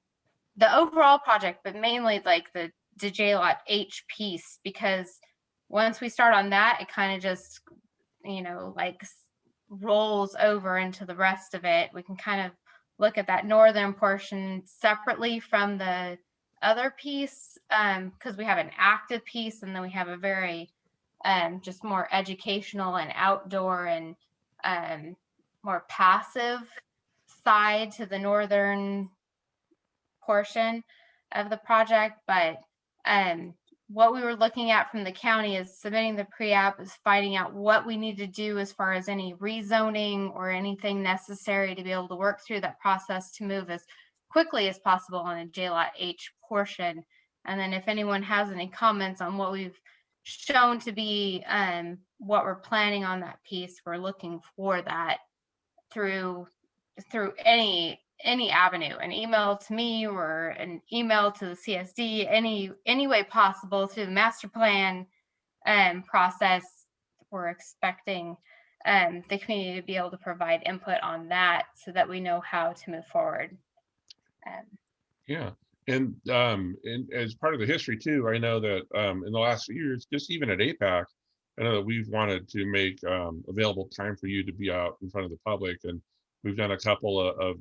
the overall project, but mainly like the J Lot H piece, because once we start on that, it kind of just, like rolls over into the rest of it. We can kind of look at that northern portion separately from the other piece, because we have an active piece and then we have a very just more educational and outdoor and more passive side to the northern portion of the project. But what we were looking at from the county is submitting the pre-app, is finding out what we need to do as far as any rezoning or anything necessary to be able to work through that process to move as quickly as possible on a J Lot H portion. And then if anyone has any comments on what we've shown to be what we're planning on that piece, we're looking for that through any avenue, an email to me or an email to the CSD, any way possible through the master plan process. We're expecting the community to be able to provide input on that so that we know how to move forward. Yeah, and as part of the history too, I know that in the last few years, just even at APAC, I know that we've wanted to make available time for you to be out in front of the public, and we've done a couple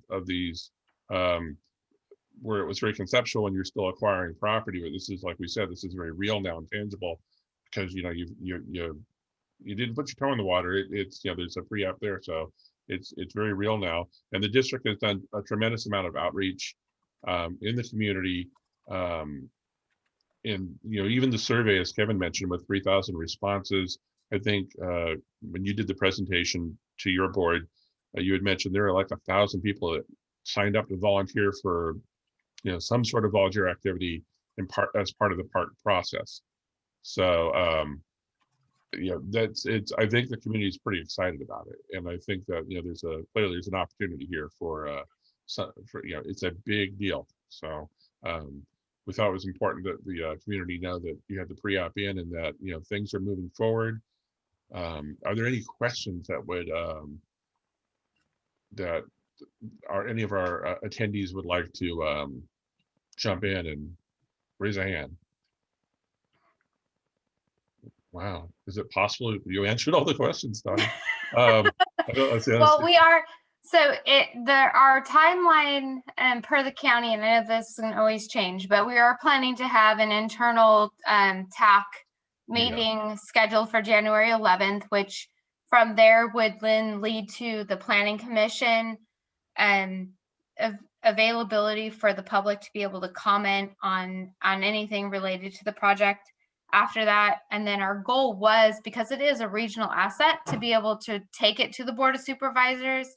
of these where it was very conceptual and you're still acquiring property, but this is, like we said, this is very real now and tangible, because you didn't put your toe in the water. It's there's a pre-app there, so it's very real now. And the district has done a tremendous amount of outreach in the community, and even the survey, as Kevin mentioned, with 3,000 responses. I think when you did the presentation to your board, you had mentioned there are like 1,000 people that signed up to volunteer for some sort of volunteer activity as part of the park process. So I think the community is pretty excited about it, and I think that clearly there's an opportunity here for it's a big deal. So we thought it was important that the community know that you had the pre-op in, and that things are moving forward. Are there any questions that would that any of our attendees would like to jump in and raise a hand? Wow, is it possible you answered all the questions, Donnie? Well, our timeline per the county, and I know this can always change, but we are planning to have an internal TAC meeting scheduled for January 11th, which from there would then lead to the Planning Commission and availability for the public to be able to comment on anything related to the project after that. And then our goal was, because it is a regional asset, to be able to take it to the Board of Supervisors,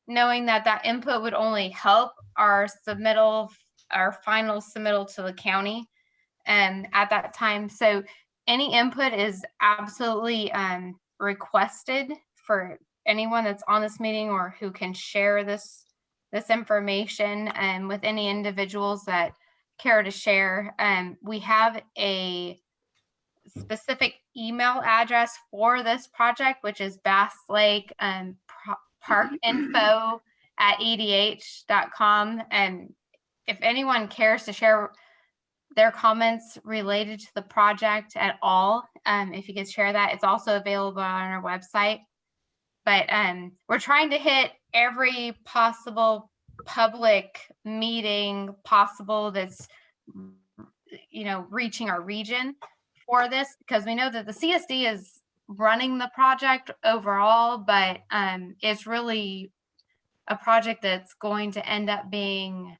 knowing that input would only help our final submittal to the county at that time. So any input is absolutely requested for anyone that's on this meeting or who can share this information with any individuals that care to share. We have a specific email address for this project, which is Bass Lake parkinfo@edh.com. And if anyone cares to share their comments related to the project at all, if you could share that, it's also available on our website. But we're trying to hit every possible public meeting possible that's reaching our region for this, because we know that the CSD is running the project overall, but it's really a project that's going to end up being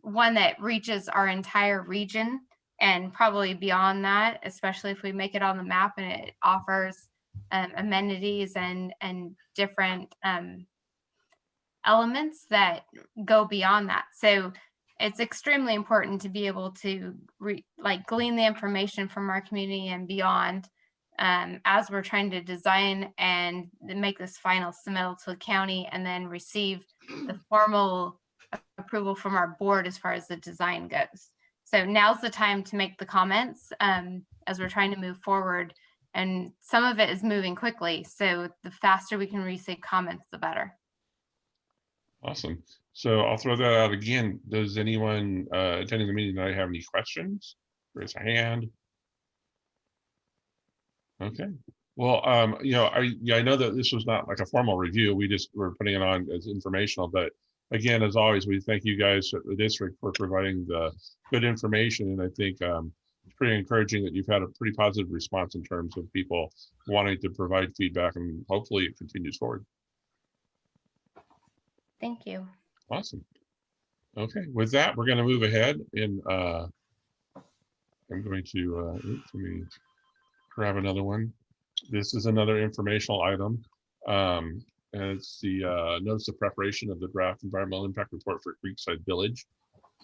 one that reaches our entire region and probably beyond that, especially if we make it on the map and it offers amenities and different elements that go beyond that. So it's extremely important to be able to glean the information from our community and beyond as we're trying to design and make this final submittal to the county, and then receive the formal approval from our board as far as the design goes. So now's the time to make the comments as we're trying to move forward, and some of it is moving quickly. So the faster we can receive comments, the better. Awesome. So I'll throw that out again. Does anyone attending the meeting tonight have any questions? Raise a hand. Okay. Well, I know that this was not like a formal review. We just were putting it on as informational. But again, as always, we thank you guys at the district for providing the good information. And I think it's pretty encouraging that you've had a pretty positive response in terms of people wanting to provide feedback, and hopefully it continues forward. Thank you. Awesome. Okay, with that, we're going to move ahead, and I'm going to let me grab another one. This is another informational item. And it's the notice of preparation of the draft environmental impact report for Creekside Village,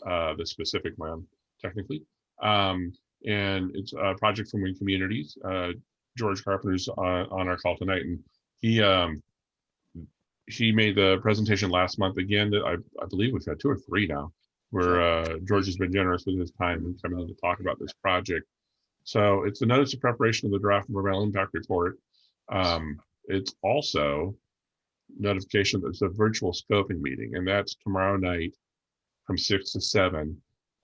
the specific land technically. And it's a project from Wing Communities. George Carpenter's on our call tonight, and he made the presentation last month again. That I believe we've had 2 or 3 now, where George has been generous with his time and coming in to talk about this project. So it's the notice of preparation of the draft environmental impact report. It's also notification that it's a virtual scoping meeting, and that's tomorrow night from 6 to 7.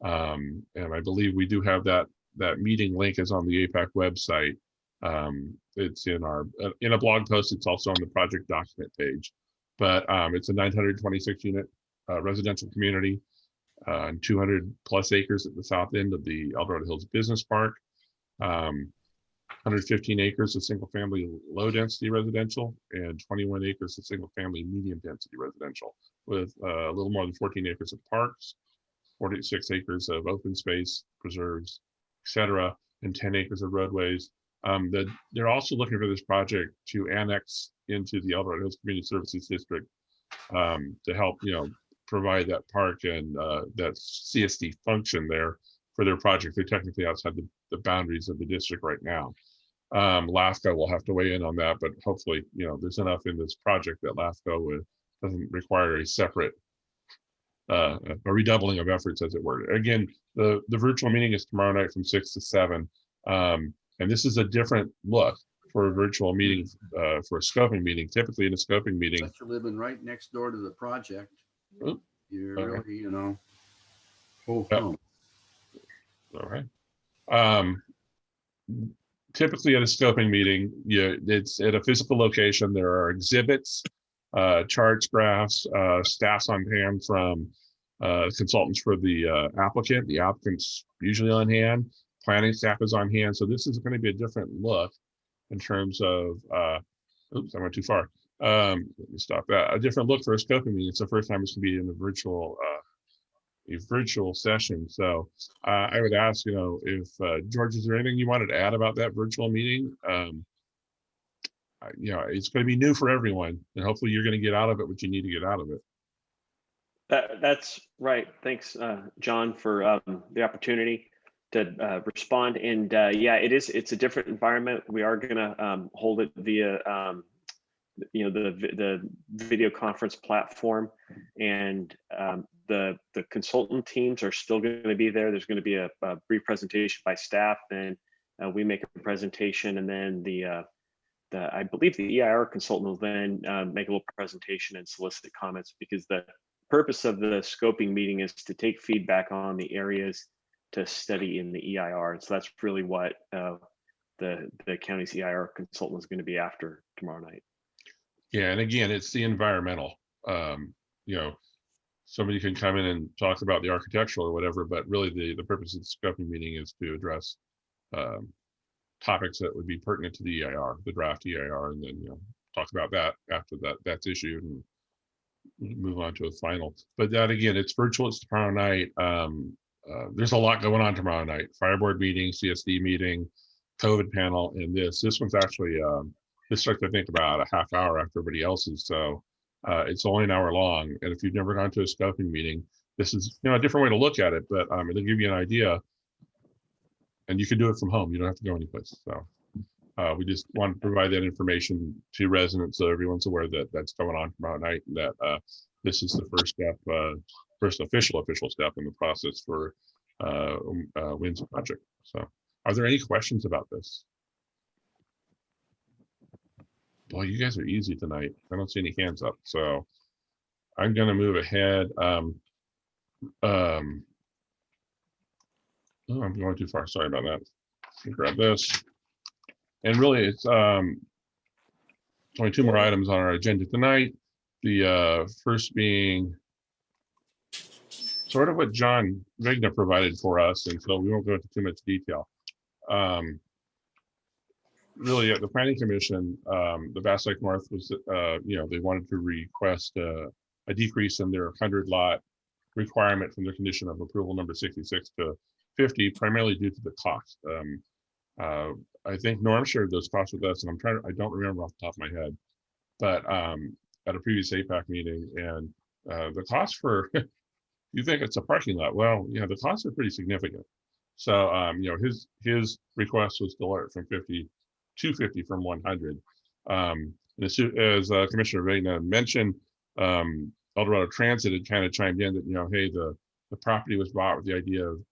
And I believe we do have that meeting link is on the APAC website. It's in a blog post. It's also on the project document page. But it's a 926 unit residential community, 200 plus acres at the south end of the El Dorado Hills Business Park, 115 acres of single family low density residential, and 21 acres of single family medium density residential, with a little more than 14 acres of parks, 46 acres of open space, preserves, etc., and 10 acres of roadways. They're also looking for this project to annex into the El Dorado Hills Community Services District to help, provide that park and that CSD function there for their project. They're technically outside the boundaries of the district right now. LAFCO will have to weigh in on that, but hopefully, there's enough in this project that LAFCO doesn't require a separate a redoubling of efforts, as it were. Again, the virtual meeting is tomorrow night from 6 to 7. And this is a different look for a virtual meeting, for a scoping meeting. Typically in a scoping meeting. Unless you're living right next door to the project, you're really, full film. All right. Typically at a scoping meeting, it's at a physical location. There are exhibits, charts, graphs, staffs on hand from consultants for the applicant. The applicant's usually on hand. Planning staff is on hand. So this is going to be a different look in terms of, oops, I went too far. Let me stop that. A different look for a scoping meeting. It's the first time it's going to be in a virtual session. So I would ask, if George, is there anything you wanted to add about that virtual meeting? It's going to be new for everyone, and hopefully you're going to get out of it what you need to get out of it. That's right. Thanks, John, for the opportunity to respond. And yeah, it's a different environment. We are going to hold it via the video conference platform, and the consultant teams are still going to be there. There's going to be a brief presentation by staff, and we make a presentation, and then I believe the EIR consultant will then make a little presentation and solicit comments, because the purpose of the scoping meeting is to take feedback on the areas to study in the EIR. And so that's really what the county's EIR consultant is going to be after tomorrow night. Yeah, and again, it's the environmental. Somebody can come in and talk about the architectural or whatever, but really the purpose of the scoping meeting is to address topics that would be pertinent to the EIR, the draft EIR, and then talk about that after that's issued and move on to a final. But that, again, it's virtual. It's tomorrow night. There's a lot going on tomorrow night. Fire board meeting, CSD meeting, COVID panel, and this one's actually this starts, I think, about a half hour after everybody else's. So it's only an hour long. And if you've never gone to a scoping meeting, this is a different way to look at it, but it'll give you an idea. And you can do it from home. You don't have to go anyplace. So we just want to provide that information to residents so everyone's aware that that's going on tomorrow night, and that this is the first step, first official step in the process for WINS project. So are there any questions about this? Boy, you guys are easy tonight. I don't see any hands up. So I'm going to move ahead. Oh, I'm going too far. Sorry about that. Grab this. And really, it's only two more items on our agenda tonight. The first being sort of what John Vigna provided for us, and so we won't go into too much detail. Really, at the Planning Commission, the Bass Lake North was, they wanted to request a decrease in their 100 lot requirement from their condition of approval number 66 to 50, primarily due to the cost. I think Norm shared those costs with us, and I don't remember off the top of my head, but at a previous APAC meeting, and the cost for, you think it's a parking lot? Well, the costs are pretty significant. So, his request was to lower it from 50 to 50 from 100. And as Commissioner Vegna mentioned, El Dorado Transit had kind of chimed in that, hey, the property was bought with the idea of,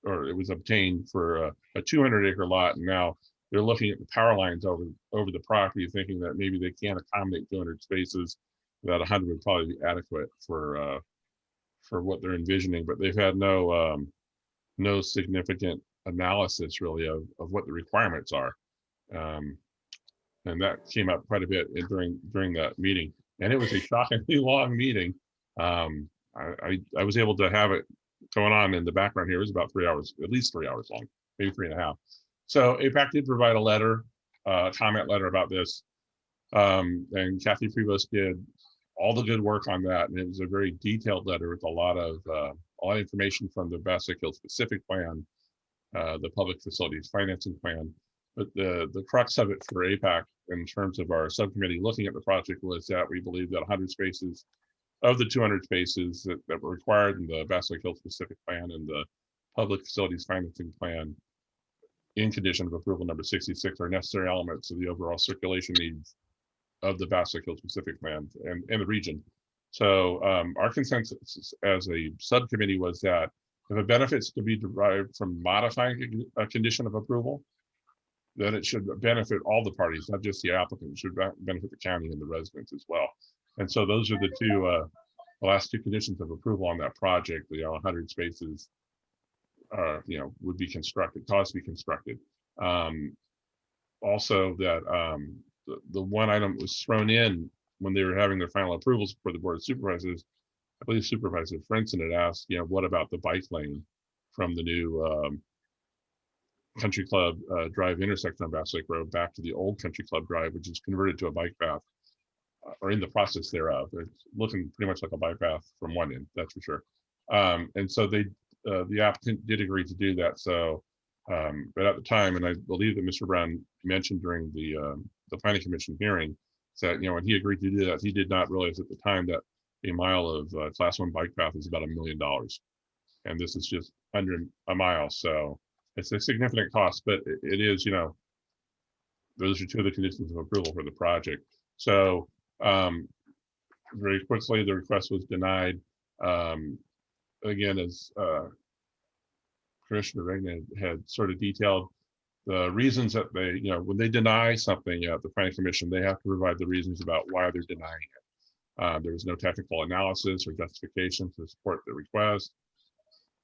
or it was obtained for a 200-acre lot, and now they're looking at the power lines over the property, thinking that maybe they can't accommodate 200 spaces, that 100 would probably be adequate for what they're envisioning. But they've had no significant analysis really of what the requirements are, and that came up quite a bit during that meeting, and it was a shockingly long meeting. I was able to have it going on in the background here. It was about 3 hours, at least 3 hours long, maybe 3.5. So APAC did provide a letter, comment letter about this, and Kathy Prevost did all the good work on that, and it was a very detailed letter with a lot of information from the Bass Lake Hills specific plan, the public facilities financing plan. But the crux of it for APAC in terms of our subcommittee looking at the project was that we believe that 100 spaces of the 200 spaces that were required in the Bass Lake Hills specific plan and the public facilities financing plan in condition of approval number 66 are necessary elements of the overall circulation needs of the Basilic Hill specific plan and the region. So our consensus as a subcommittee was that if a benefit's to be derived from modifying a condition of approval, then it should benefit all the parties, not just the applicant. It should benefit the county and the residents as well. And so those are the two, the last two conditions of approval on that project. The 100 spaces, would be constructed, caused to be constructed. Also, that the one item that was thrown in when they were having their final approvals for the Board of Supervisors, I believe Supervisor Frenson had asked, what about the bike lane from the new Country Club Drive intersection on Bass Lake Road back to the old Country Club Drive, which is converted to a bike path, or in the process thereof. It's looking pretty much like a bike path from one end, that's for sure. And so the applicant did agree to do that. So, but at the time, and I believe that Mr. Brown mentioned during the Planning Commission hearing, that when he agreed to do that, he did not realize at the time that a mile of Class 1 bike path is about $1 million, and this is just under a mile. So it's a significant cost, but it is, those are two of the conditions of approval for the project. So very quickly, the request was denied. Again, as Commissioner Reagan had sort of detailed, the reasons that they, when they deny something at the Planning Commission, they have to provide the reasons about why they're denying it. There was no technical analysis or justification to support the request.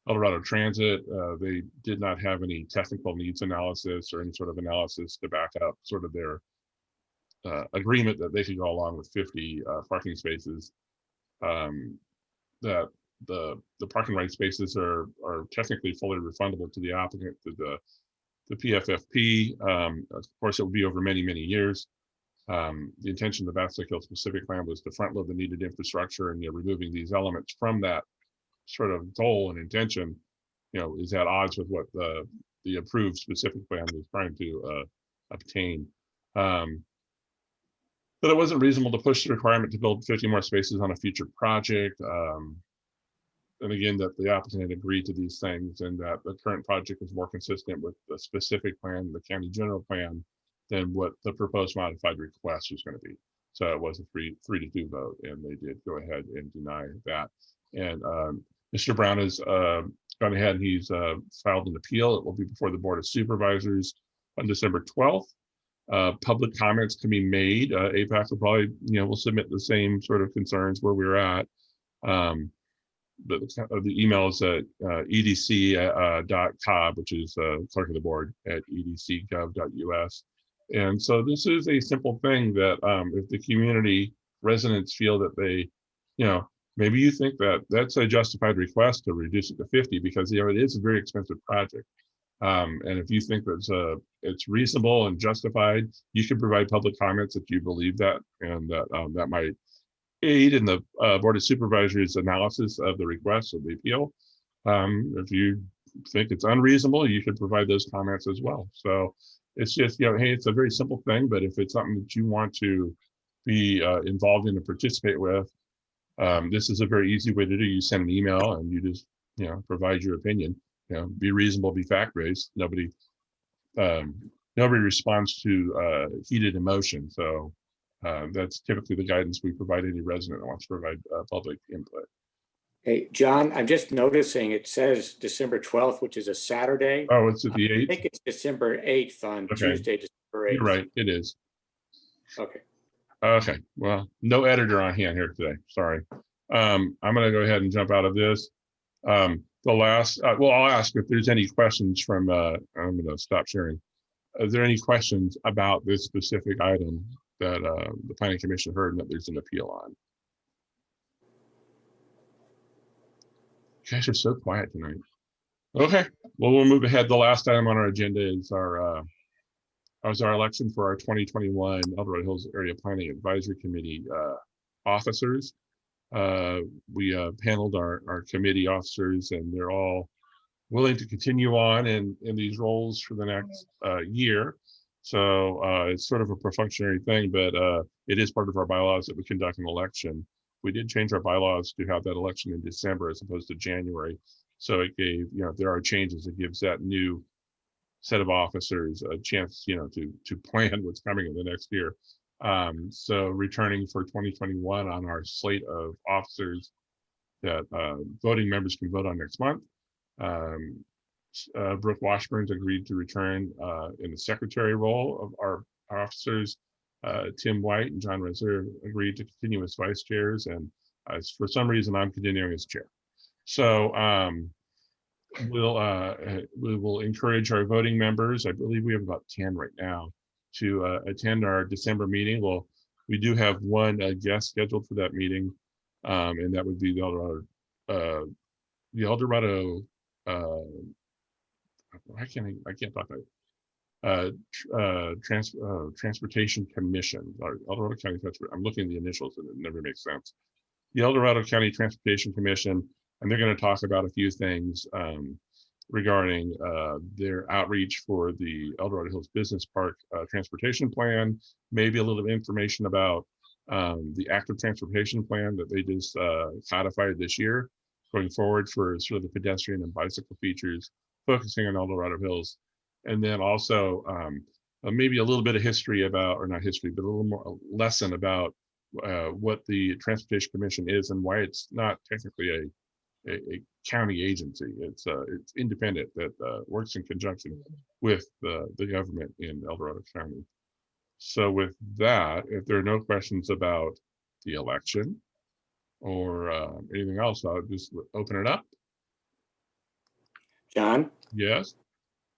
Dorado Transit, they did not have any technical needs analysis or any sort of analysis to back up sort of their agreement that they could go along with 50 parking spaces. That the parking right spaces are technically fully refundable to the applicant, to the PFFP. Of course, it will be over many, many years. The intention of the Bass Lake Hill specific plan was to front load the needed infrastructure, and removing these elements from that sort of goal and intention, is at odds with what the approved specific plan was trying to obtain. But it wasn't reasonable to push the requirement to build 50 more spaces on a future project. And again, that the applicant had agreed to these things, and that the current project is more consistent with the specific plan, the county general plan, than what the proposed modified request was going to be. So it was a 3-2 vote, and they did go ahead and deny that. And Mr. Brown has gone ahead and he's filed an appeal. It will be before the Board of Supervisors on December 12th. Public comments can be made. APAC will probably, will submit the same sort of concerns where we're at. But the email is at edc.cobb, which is clerk of the board at edc.gov.us. And so this is a simple thing that if the community residents feel that they, maybe you think that that's a justified request to reduce it to 50, because it is a very expensive project. And if you think that it's reasonable and justified, you can provide public comments if you believe that, and that might aid in the Board of Supervisors analysis of the request of the appeal. If you think it's unreasonable, you can provide those comments as well. So it's just, hey, it's a very simple thing, but if it's something that you want to be involved in and participate with, this is a very easy way to do. You send an email and you just, provide your opinion. Be reasonable, be fact-based. Nobody responds to heated emotion. So that's typically the guidance we provide any resident that wants to provide public input. Hey, John, I'm just noticing it says December 12th, which is a Saturday. Oh, it's at the 8th? I think it's December 8th on Tuesday, December 8th. You're right, it is. Okay. Okay, well, no editor on hand here today, sorry. I'm gonna go ahead and jump out of this. I'll ask if there's any questions from, I'm gonna stop sharing. Is there any questions about this specific item that the Planning Commission heard and that there's an appeal on? You guys are so quiet tonight. Okay, well, we'll move ahead. The last item on our agenda is our election for our 2021 El Dorado Hills Area Planning Advisory Committee officers. We paneled our committee officers, and they're all willing to continue on in these roles for the next year. So it's sort of a perfunctory thing, but it is part of our bylaws that we conduct an election. We did change our bylaws to have that election in December as opposed to January. So it gave, if there are changes, it gives that new set of officers a chance, to plan what's coming in the next year. So returning for 2021 on our slate of officers that voting members can vote on next month. Brooke Washburn's agreed to return in the secretary role of our officers. Tim White and John Rensselaer agreed to continue as vice chairs, and for some reason I'm continuing as chair. So we will encourage our voting members. I believe we have about 10 right now to attend our December meeting. Well, we do have one guest scheduled for that meeting, and that would be the Eldorado. I can't talk about Transportation Commission, or Eldorado County Transport. I'm looking at the initials and it never makes sense. The Eldorado County Transportation Commission, and they're going to talk about a few things regarding their outreach for the El Dorado Hills Business Park transportation plan, maybe a little information about the active transportation plan that they just codified this year, going forward for sort of the pedestrian and bicycle features, focusing on El Dorado Hills. And then also maybe a little bit of history about, or not history, but a little more lesson about what the Transportation Commission is and why it's not technically a county agency. It's independent that works in conjunction with the government in El Dorado County. So with that, if there are no questions about the election or anything else, I'll just open it up. John? Yes.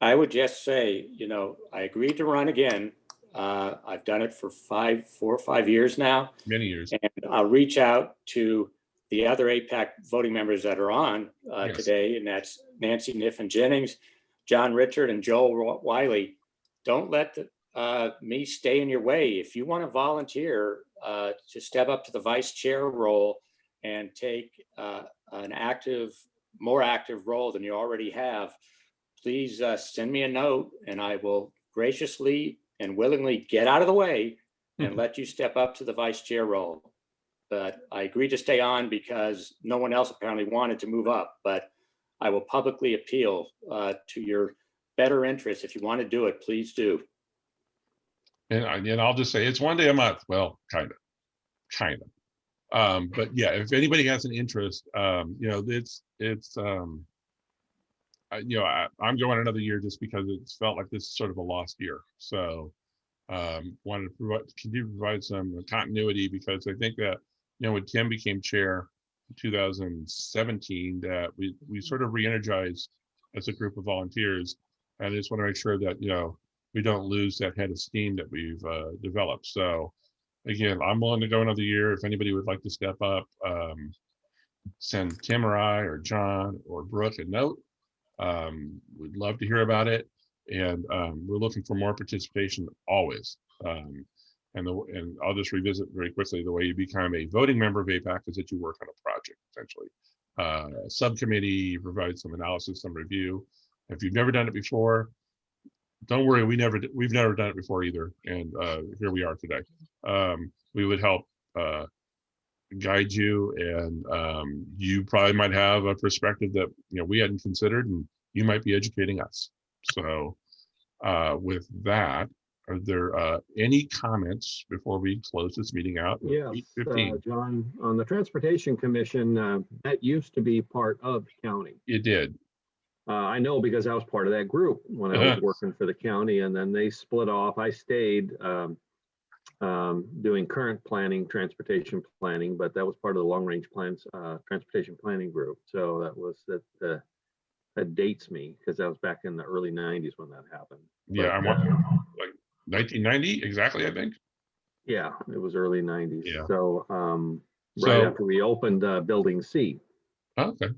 I would just say, I agreed to run again. I've done it for 4 or 5 years now. Many years. And I'll reach out to the other APAC voting members that are on Yes. today, and that's Nancy Niffen Jennings, John Richard, and Joel Wiley. Don't let me stay in your way. If you want to volunteer to step up to the vice chair role and take an more active role than you already have, please send me a note and I will graciously and willingly get out of the way and let you step up to the vice chair role. But I agreed to stay on because no one else apparently wanted to move up, but I will publicly appeal to your better interest. If you want to do it, please do. And I'll just say it's one day a month. Well, kind of. But yeah, if anybody has an interest, I'm going another year just because it's felt like this is sort of a lost year. So wanted to continue to provide some continuity, because I think that, when Tim became chair in 2017, that we sort of re-energized as a group of volunteers. And I just want to make sure that, we don't lose that head of steam that we've developed. So again, I'm willing to go another year. If anybody would like to step up, send Tim or I or John or Brooke a note. We'd love to hear about it. And we're looking for more participation always. And I'll just revisit very quickly, the way you become a voting member of APAC is that you work on a project, essentially. A subcommittee provides some analysis, some review. If you've never done it before, don't worry, we've never done it before either. And here we are today. We would help guide you, and you probably might have a perspective that we hadn't considered, and you might be educating us. So with that, are there any comments before we close this meeting out? Yes, John, on the Transportation Commission, that used to be part of the county. It did. I know because I was part of that group when I was working for the county, and then they split off. I stayed doing current planning, transportation planning, but that was part of the long range plans, transportation planning group. So that dates me, because that was back in the early 90s when that happened. Yeah, I'm like 1990 exactly, I think. Yeah, it was early 90s. Yeah. So right after we opened Building C. Oh, okay.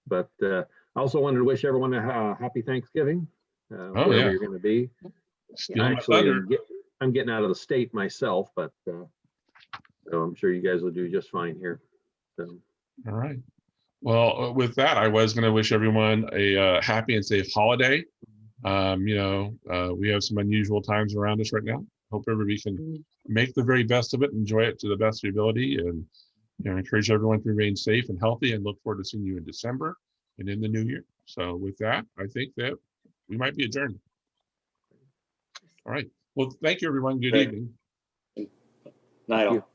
But I also wanted to wish everyone a happy Thanksgiving, wherever you're going to be. Actually, I'm getting out of the state myself, but so I'm sure you guys will do just fine here. So. All right. Well, with that, I was going to wish everyone a happy and safe holiday. We have some unusual times around us right now. Hope everybody can make the very best of it, enjoy it to the best of your ability, and encourage everyone to remain safe and healthy, and look forward to seeing you in December and in the new year. So with that, I think that we might be adjourned. All right. Well, thank you, everyone. Good Great. evening. Night all.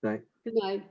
Night. Good night.